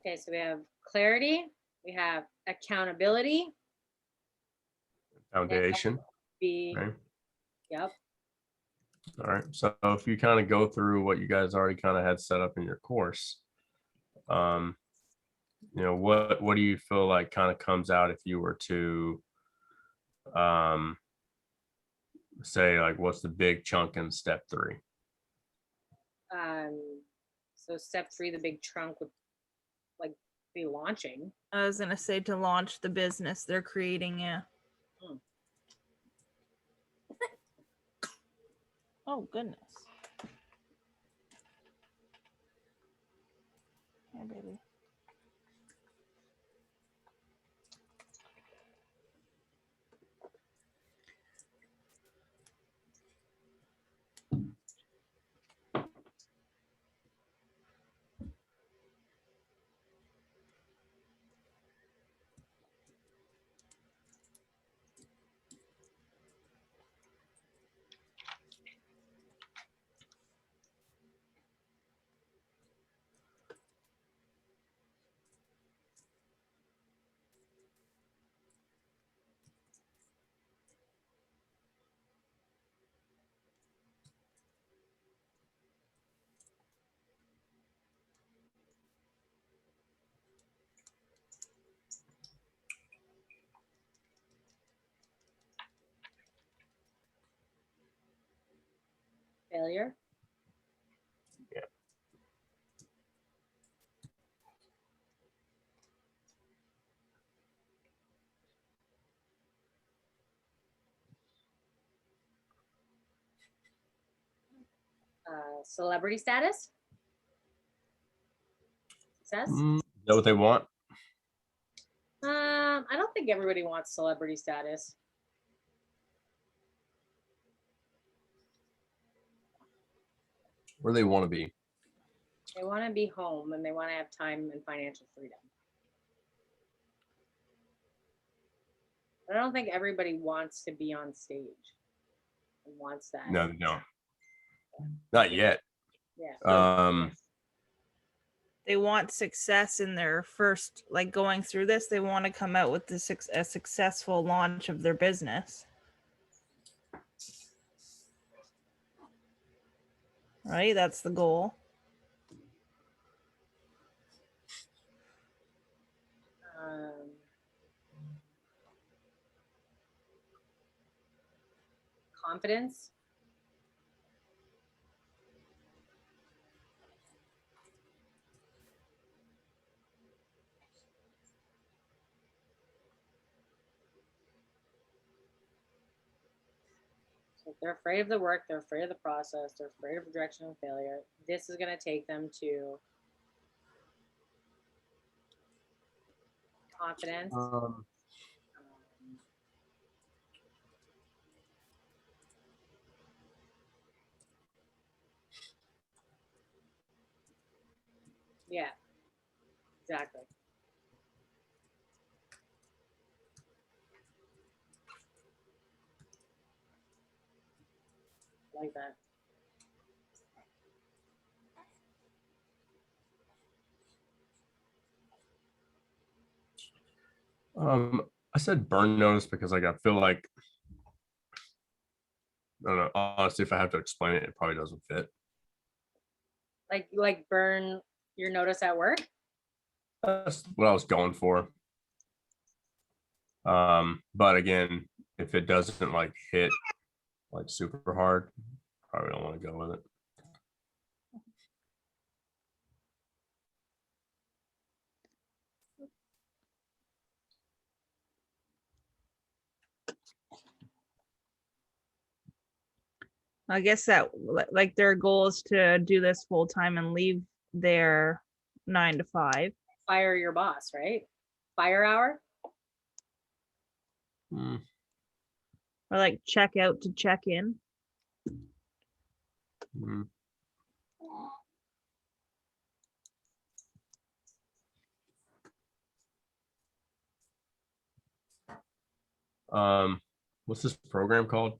Okay, so we have clarity, we have accountability, Foundation. be, Right. yep, All right. So if you kind of go through what you guys already kind of had set up in your course, what do you feel like kind of comes out if you were to say like what's the big chunk in step 3? so step 3, the big trunk would like be launching. I was gonna say to launch the business they're creating, yeah. Hmm. Oh goodness. Here, baby. Failure. Yeah. Celebrity status. Success. Is that what they want? I don't think everybody wants celebrity status. Where they want to be? They want to be home and they want to have time and financial freedom. But I don't think everybody wants to be on stage and wants that. No, they don't. Not yet. Yeah. They want success in their first, like going through this, they want to come out with a successful launch of their business. Right? That's the goal. Confidence. So if they're afraid of the work, they're afraid of the process, they're afraid of rejection and failure, this is going to take them to confidence. Yeah, exactly. Like that. I said burn notice because like I feel like I don't know. Honestly, if I have to explain it, it probably doesn't fit. Like burn your notice at work. That's what I was going for. But again, if it doesn't like hit like super hard, probably don't want to go with it. I guess that like their goal is to do this full time and leave their 9 to 5. Fire your boss, right? Fire hour. Hmm. Or like check out to check in. Hmm. What's this program called?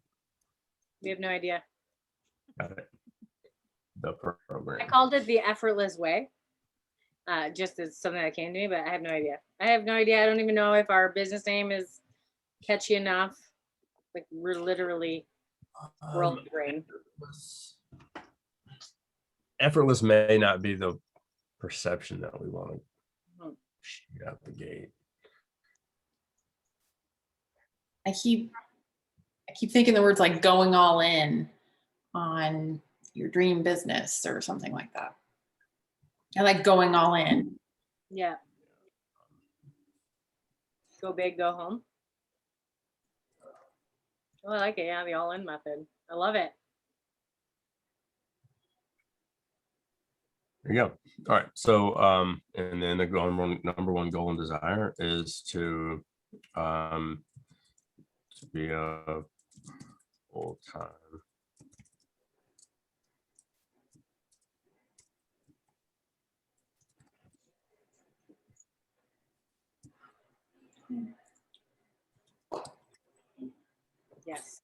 We have no idea. Got it. The I program. called it the effortless way. Just as something that came to me, but I have no idea. I have no idea. I don't even know if our business name is catchy enough. Like we're literally world brain. Effortless may not be the perception that we want to Hmm. shoot out the gate. I keep thinking the words like going all in on your dream business or something like that. I like going all in. Yeah. Go big, go home. Oh, I like it. Yeah, the all-in method. I love it. There you go. All right. So, and then the number one goal and desire is to be a full-time Yes.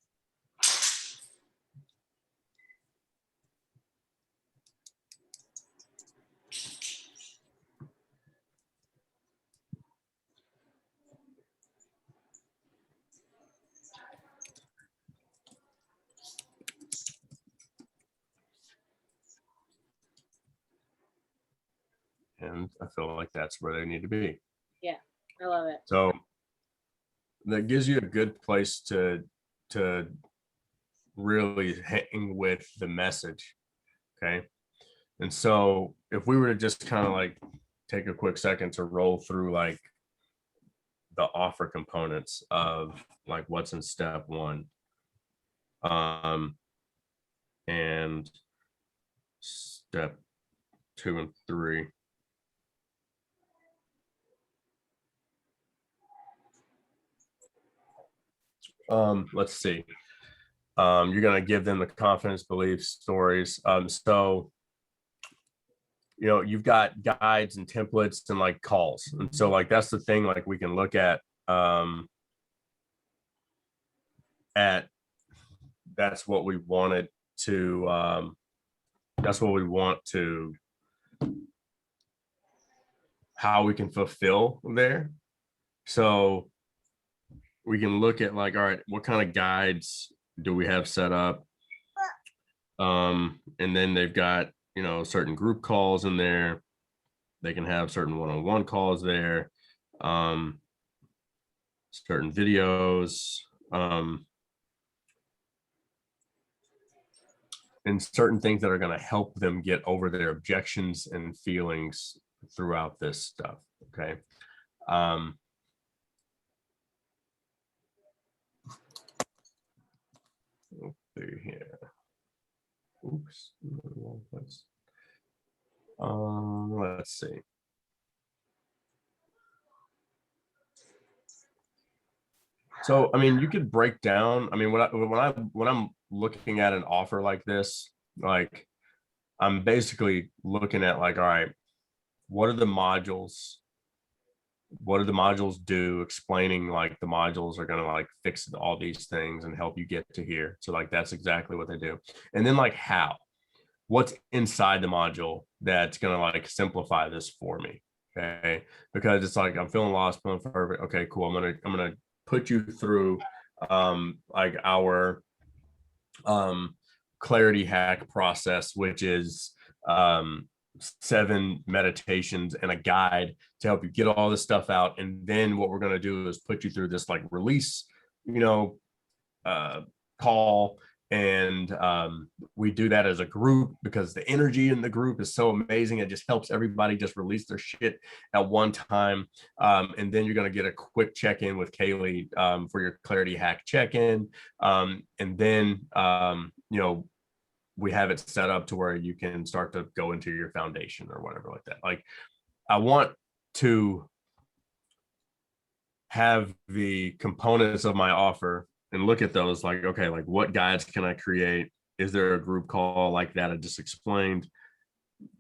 and I feel like that's where they need to be. Yeah, I love it. So that gives you a good place to really hang with the message. Okay. And so if we were to just kind of like take a quick second to roll through like the offer components of like what's in step one. And step 2 and 3. Let's see. You're going to give them the confidence, beliefs, stories. So, you know, you've got guides and templates and like calls. And so like, that's the thing, like we can look at that's what we wanted to, that's what we want to, how we can fulfill there. So we can look at like, all right, what kind of guides do we have set up? And then they've got, you know, certain group calls in there. They can have certain one-on-one calls there, certain videos, and certain things that are going to help them get over their objections and feelings throughout this stuff. Okay. Through here. Oops. Wrong place. Let's see. So, I mean, you could break down. I mean, when I'm looking at an offer like this, like I'm basically looking at like, all right, what are the modules? What do the modules do? Explaining like the modules are going to like fix all these things and help you get to here. So like, that's exactly what they do. And then like how, what's inside the module that's going to like simplify this for me. Okay. Because it's like, I'm feeling lost, feeling perfect. Okay, cool. I'm going to put you through like our clarity hack process, which is 7 meditations and a guide to help you get all this stuff out. And then what we're going to do is put you through this like release, you know, call. And we do that as a group because the energy in the group is so amazing. It just helps everybody just release their shit at one time. And then you're going to get a quick check-in with Kaylee for your clarity hack check-in. And then, you know, we have it set up to where you can start to go into your foundation or whatever like that. Like I want to have the components of my offer and look at those like, okay, like what guides can I create? Is there a group call like that I just explained?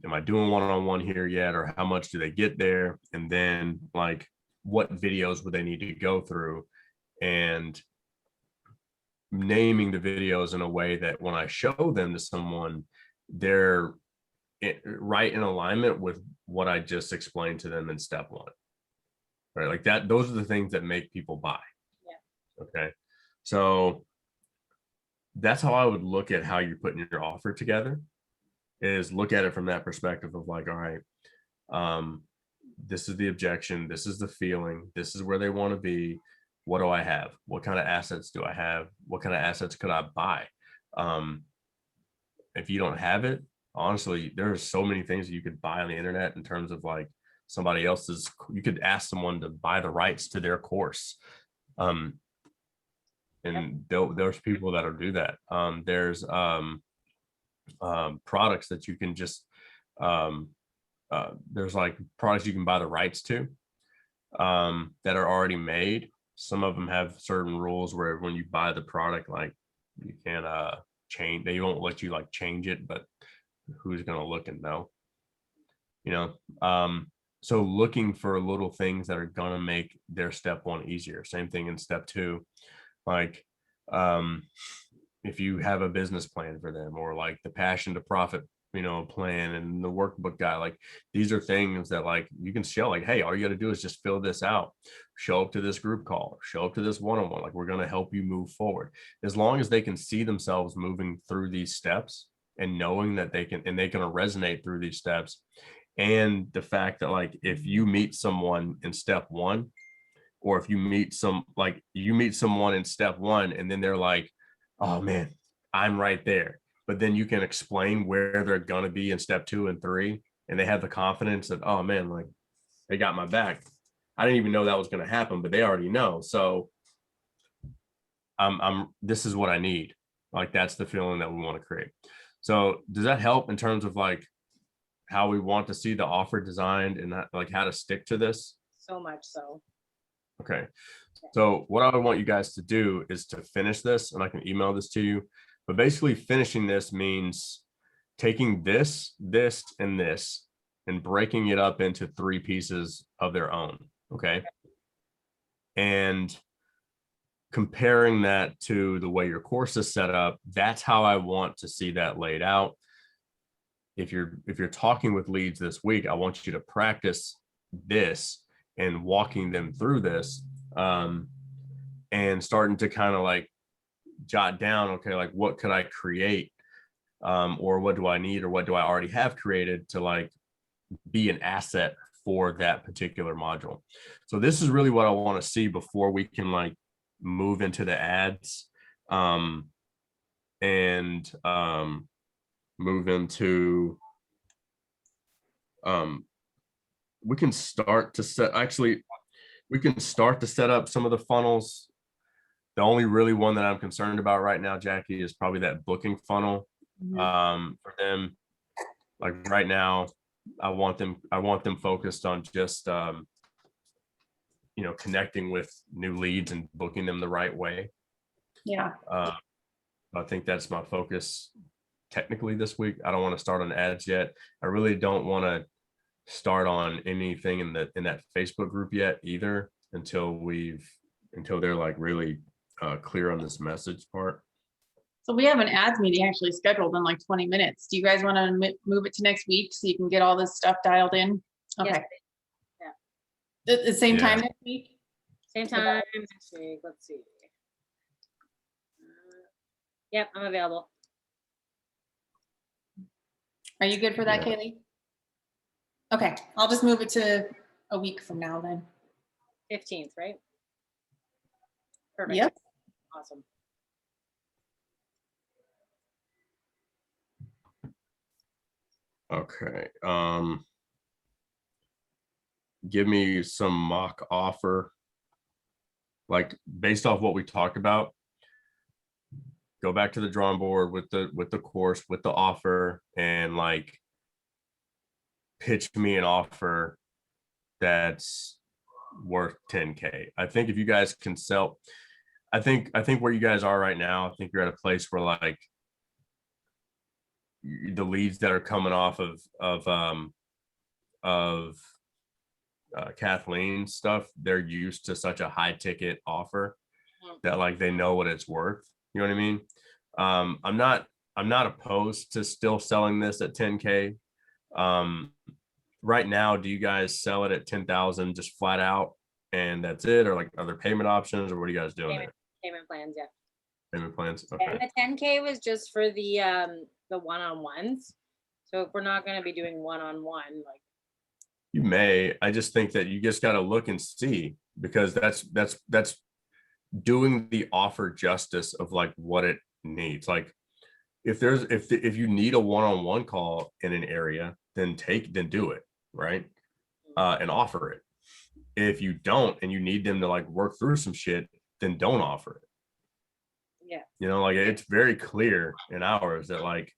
Am I doing one-on-one here yet? Or how much do they get there? And then like, what videos would they need to go through? And naming the videos in a way that when I show them to someone, they're right in alignment with what I just explained to them in step one. Right, like that. Those are the things that make people buy. Yeah. Okay, so that's how I would look at how you're putting your offer together. Is look at it from that perspective of like, all right, this is the objection, this is the feeling, this is where they want to be. What do I have? What kind of assets do I have? What kind of assets could I buy? If you don't have it, honestly, there are so many things that you could buy on the internet in terms of like somebody else's. You could ask someone to buy the rights to their course. And there's people that'll do that. There's products that you can just there's like products you can buy the rights to that are already made. Some of them have certain rules where when you buy the product, like you can't change, they won't let you like change it, but who's gonna look and know, you know? So looking for little things that are gonna make their step one easier. Same thing in step two, like if you have a business plan for them, or like the passion to profit, you know, plan and the workbook guy, like these are things that like you can show, like, hey, all you got to do is just fill this out, show up to this group call, show up to this one-on-one, like we're going to help you move forward. As long as they can see themselves moving through these steps and knowing that they can, and they can resonate through these steps. And the fact that like if you meet someone in step one, or if you meet someone in step one and then they're like, oh man, I'm right there, but then you can explain where they're going to be in step 2 and 3, and they have the confidence that, oh man, like they got my back. I didn't even know that was going to happen, but they already know. So this is what I need. Like that's the feeling that we want to create. So does that help in terms of like how we want to see the offer designed and like how to stick to this? So much so. Okay. So what I want you guys to do is to finish this, and I can email this to you, but basically finishing this means taking this, and this, and breaking it up into 3 pieces of their own. Okay. And comparing that to the way your course is set up, that's how I want to see that laid out. If you're talking with leads this week, I want you to practice this and walking them through this, and starting to kind of like jot down, okay, like what could I create, or what do I need, or what do I already have created to like be an asset for that particular module. So this is really what I want to see before we can like move into the ads, and move into we can start to set up some of the funnels. The only really one that I'm concerned about right now, Jackie, is probably that booking funnel. For them, like right now, I want them focused on just connecting with new leads and booking them the right way. Yeah. I think that's my focus technically this week. I don't want to start on ads yet. I really don't want to start on anything in that Facebook group yet either, until they're like really clear on this message part. So we have an ads meeting actually scheduled in like 20 minutes. Do you guys want to move it to next week so you can get all this stuff dialed in? Okay. Yeah. The same time next week? Same time next week. Let's see. Yep, I'm available. Are you good for that, Yeah. Kaylee? Okay, I'll just move it to a week from now then. 15th, right? Perfect. Yep. Awesome. Okay. Give me some mock offer, like based off what we talked about. Go back to the drawing board with the course, with the offer, and like pitch me an offer that's worth 10K. I think if you guys can sell, I think where you guys are right now, I think you're at a place where like the leads that are coming off of Kathleen's stuff, they're used to such a high ticket offer that like they know what it's worth. You know what I mean? I'm not opposed to still selling this at 10K. Right now, do you guys sell it at 10,000 just flat out and that's it? Or like other payment options, or what are you guys doing there? Payment plans, yeah. Payment plans? And Okay. the 10K was just for the one-on-ones. So if we're not gonna be doing one-on-one, like, You may. I just think that you just got to look and see, because that's doing the offer justice of like what it needs. Like if you need a one-on-one call in an area, then do it, right? And offer it. If you don't and you need them to like work through some shit, then don't offer it. yeah, You know, like it's very clear in ours that like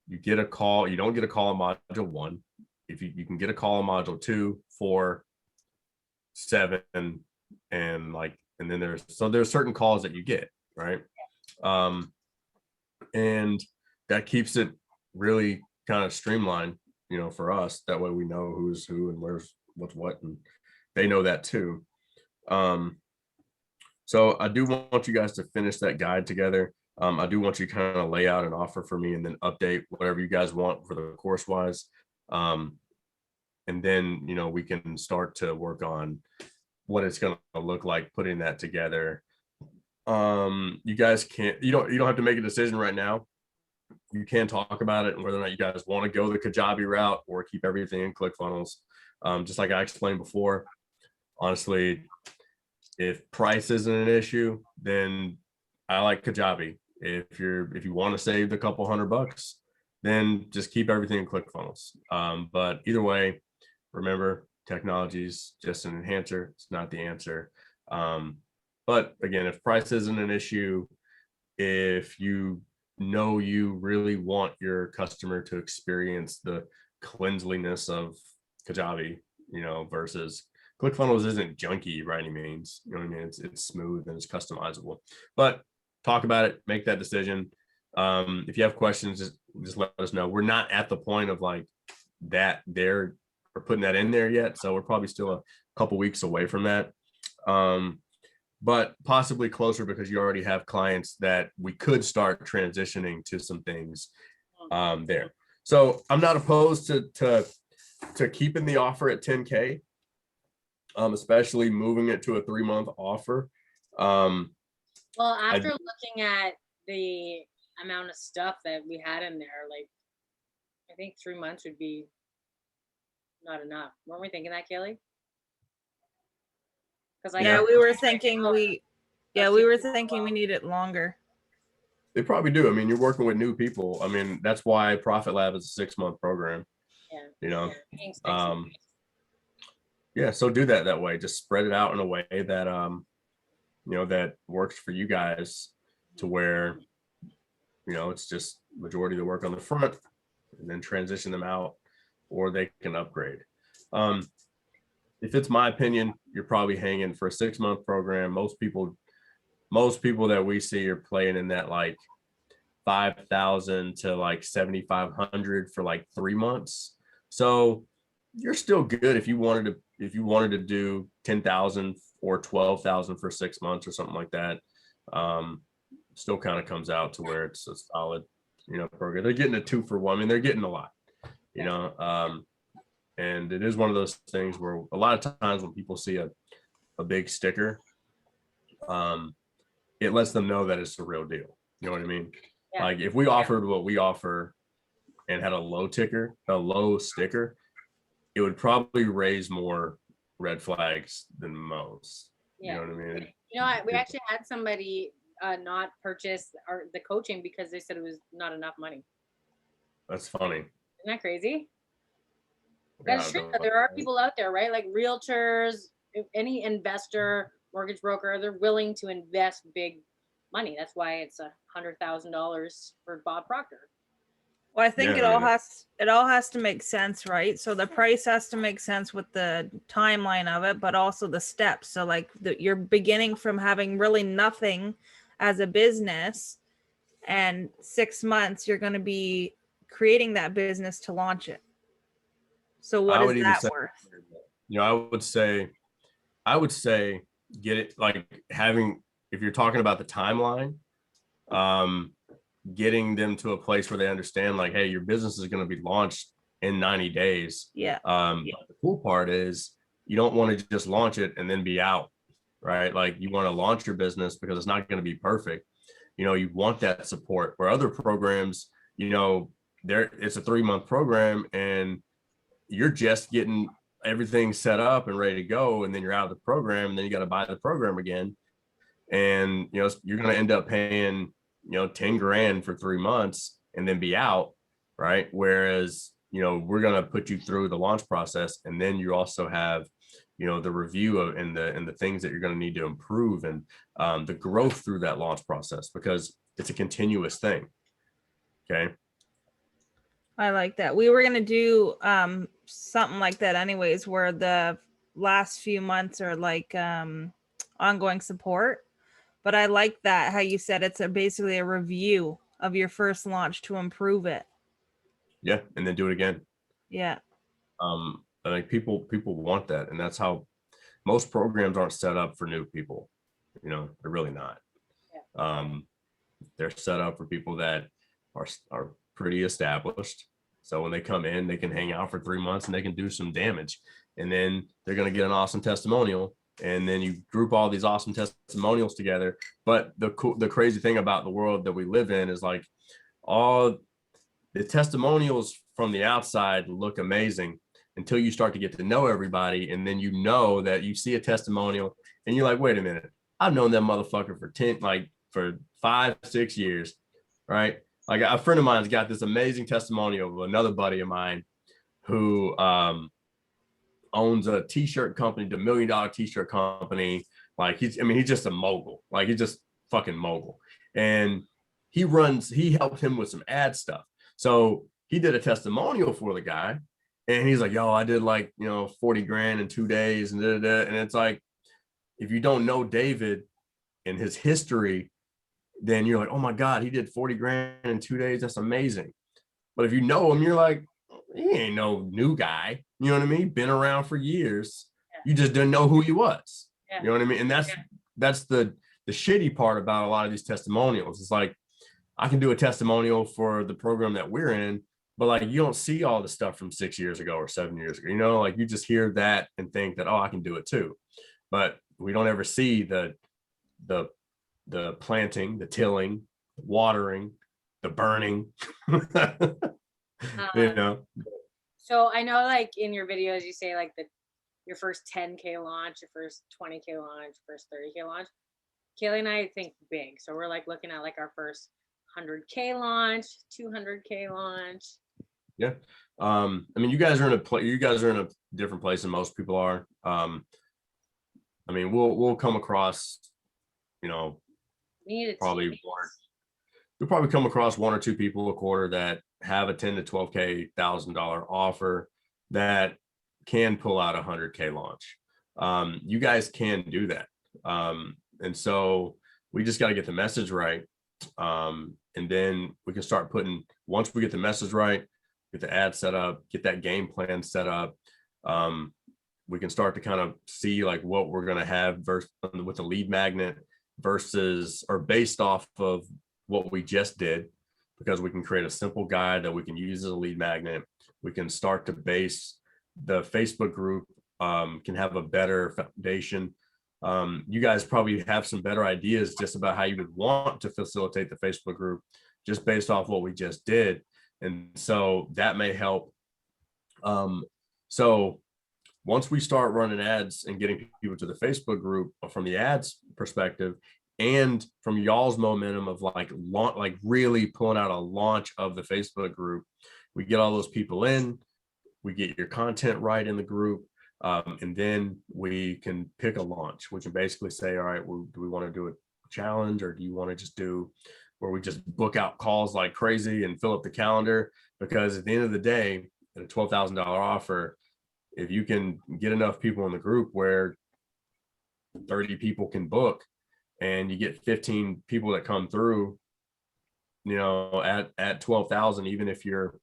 you get a call, you don't get a call in module 1. If you can get a call in module 2, 4, 7, and like, and then there's certain calls that you get, right? And that keeps it really kind of streamlined, you know, for us. That way we know who's who and where's what's what, and they know that too. So I do want you guys to finish that guide together. I do want you to kind of lay out an offer for me and then update whatever you guys want for the course wise. And then, you know, we can start to work on what it's going to look like putting that together. You guys you don't have to make a decision right now. You can talk about it and whether or not you guys want to go the Kajabi route or keep everything in ClickFunnels. Just like I explained before, honestly, if price isn't an issue, then I like Kajabi. If you want to save the couple $100, then just keep everything in ClickFunnels. But either way, remember, technology is just an enhancer. It's not the answer. But again, if price isn't an issue, if you know you really want your customer to experience the cleanliness of Kajabi, you know, versus ClickFunnels isn't junky by any means. You know what I mean? It's smooth and it's customizable. But talk about it, make that decision. If you have questions, just let us know. We're not at the point of like that there or putting that in there yet, so we're probably still a couple weeks away from that. But possibly closer because you already have clients that we could start transitioning to some things there. So I'm not opposed to keeping the offer at 10K, especially moving it to a 3-month offer. well, after looking at the amount of stuff that we had in there, like, I think 3 months would be not enough. Weren't we thinking that, Kelly? Because Yeah, we were thinking we need it longer. They probably do. I mean, you're working with new people. I mean, that's why Profit Lab is a 6-month program. Yeah. You know, Yeah. yeah. So do that way. Just spread it out in a way that you know, that works for you guys, to where, you know, it's just majority of the work on the front, and then transition them out, or they can upgrade. If it's my opinion, you're probably hanging for a 6-month program. Most people that we see are playing in that like 5,000 to like 7,500 for like 3 months. So you're still good if you wanted to do 10,000 or 12,000 for 6 months or something like that. Still kind of comes out to where it's a solid, you know, program. They're getting a 2-for-1. I mean, they're getting a lot, you know. And it is one of those things where a lot of times when people see a big sticker, it lets them know that it's the real deal. You know what I mean? Yeah. Like if we offered what we offer and had a low sticker, it would probably raise more red flags than most. Yeah. You know what I mean? You know, we actually had somebody not purchase the coaching because they said it was not enough money. That's funny. Isn't that crazy? Yeah, That's true. There are people out there, right? Like realtors, any investor, mortgage broker, they're willing to invest big money. That's why it's $100,000 for Bob Proctor. Well, I think Yeah, it all has to make sense, right? So the price has to make sense with the timeline of it, but also the steps. So like you're beginning from having really nothing as a business, and 6 months you're going to be creating that business to launch it. So what is that worth? You know, I would say get it, like having, if you're talking about the timeline, getting them to a place where they understand like, hey, your business is going to be launched in 90 days. Yeah. But the cool part is you don't want to just launch it and then be out, right? Like you want to launch your business because it's not going to be perfect. You know, you want that support where other programs, you know, it's a 3-month program and you're just getting everything set up and ready to go. And then you're out of the program and then you got to buy the program again. And, you know, you're going to end up paying, you know, 10 grand for 3 months and then be out. Right. Whereas, you know, we're going to put you through the launch process. And then you also have, you know, the review of and the things that you're going to need to improve and the growth through that launch process, because it's a continuous thing. Okay. I like that. We were gonna do something like that anyways, where the last few months are like ongoing support. But I like that how you said it's basically a review of your first launch to improve it. Yeah. And then do it again. Yeah. I think people want that. And that's how most programs aren't set up for new people. You know, they're really not. They're set up for people that are pretty established. So when they come in, they can hang out for 3 months and they can do some damage. And then they're going to get an awesome testimonial. And then you group all these awesome testimonials together. But the crazy thing about the world that we live in is like all the testimonials from the outside look amazing until you start to get to know everybody. And then you know that you see a testimonial and you're like, wait a minute, I've known that motherfucker for 5-6 years, right? Like a friend of mine's got this amazing testimonial of another buddy of mine who owns a t-shirt company, the $1 million t-shirt company. Like he's just a mogul. Like he's just fucking mogul. And he helped him with some ad stuff. So he did a testimonial for the guy and he's like, yo, I did like, you know, 40 grand in 2 days and and it's like, if you don't know David and his history, then you're like, oh my God, he did 40 grand in 2 days. That's amazing. But if you know him, you're like, he ain't no new guy. You know what I mean? Been around for years. You just didn't know who he was. You know what I mean? And that's the shitty part about a lot of these testimonials. It's like, I can do a testimonial for the program that we're in, but like, you don't see all the stuff from 6 years ago or 7 years ago, you know, like you just hear that and think that, oh, I can do it too. But we don't ever see the planting, the tilling, watering, the burning, you know. So I know like in your videos, you say like your first 10K launch, your first 20K launch, first 30K launch. Kaylee and I think big. So we're like looking at like our first 100K launch, 200K launch. Yeah. I mean, you guys are in a different place than most people are. I mean, we'll come across, you know, we'll probably come across 1 or 2 people a quarter that have a $10,000 to $12,000 offer that can pull out a 100K launch. You guys can do that. And so we just got to get the message right. And then we can start once we get the message right, get the ad set up, get that game plan set up. We can start to kind of see like what we're going to have with the lead magnet versus or based off of what we just did, because we can create a simple guide that we can use as a lead magnet. We can start to base the Facebook group, can have a better foundation. You guys probably have some better ideas just about how you would want to facilitate the Facebook group just based off what we just did. And so that may help. So once we start running ads and getting people to the Facebook group from the ads perspective and from y'all's momentum of like really pulling out a launch of the Facebook group, we get all those people in, we get your content right in the group. And then we can pick a launch. We can basically say, all right, do we want to do a challenge, or do you want to just do where we just book out calls like crazy and fill up the calendar? Because at the end of the day, at a $12,000 offer, if you can get enough people in the group where 30 people can book and you get 15 people that come through, you know, at 12,000, even if you're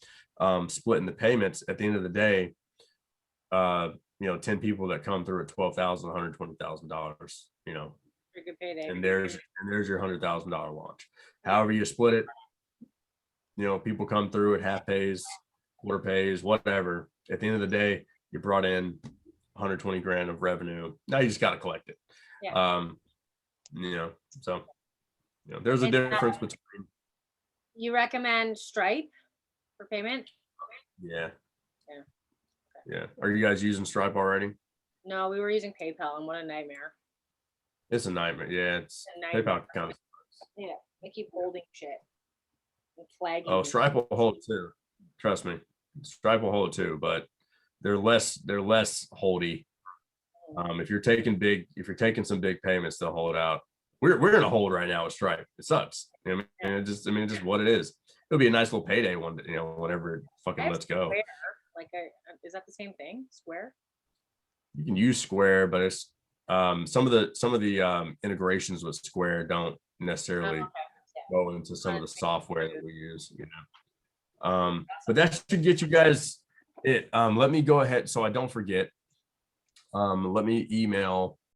splitting the payments, at the end of the day, you know, 10 people that come through at $12,000, $120,000, you know, Good payday. and there's your $100,000 launch. However you split it, you know, people come through at half pays, quarter pays, whatever. At the end of the day, you brought in 120 grand of revenue. Now you just got to collect it. Yeah. So there's a And, difference between. You recommend Stripe for payment? Yeah. Yeah. Yeah. Are you guys using Stripe already? No, we were using PayPal, and what a nightmare. It's a nightmare. Yeah, it's A nightmare. PayPal kind of. Yeah, they keep holding shit and flagging. Oh, you. Stripe will hold it too. Trust me, Stripe will hold it too, but they're less holdy. If you're taking some big payments, they'll hold out. We're in a hold right now with Stripe. It sucks. It's just what it is. It'll be a nice little payday one, whenever it fucking That's lets go. Square. Like, is that the same thing? Square? You can use Square, but it's some of the integrations with Square don't necessarily Oh, okay. go into some of the software that we use, but that should get you guys it. Let me go ahead so I don't forget. Let me email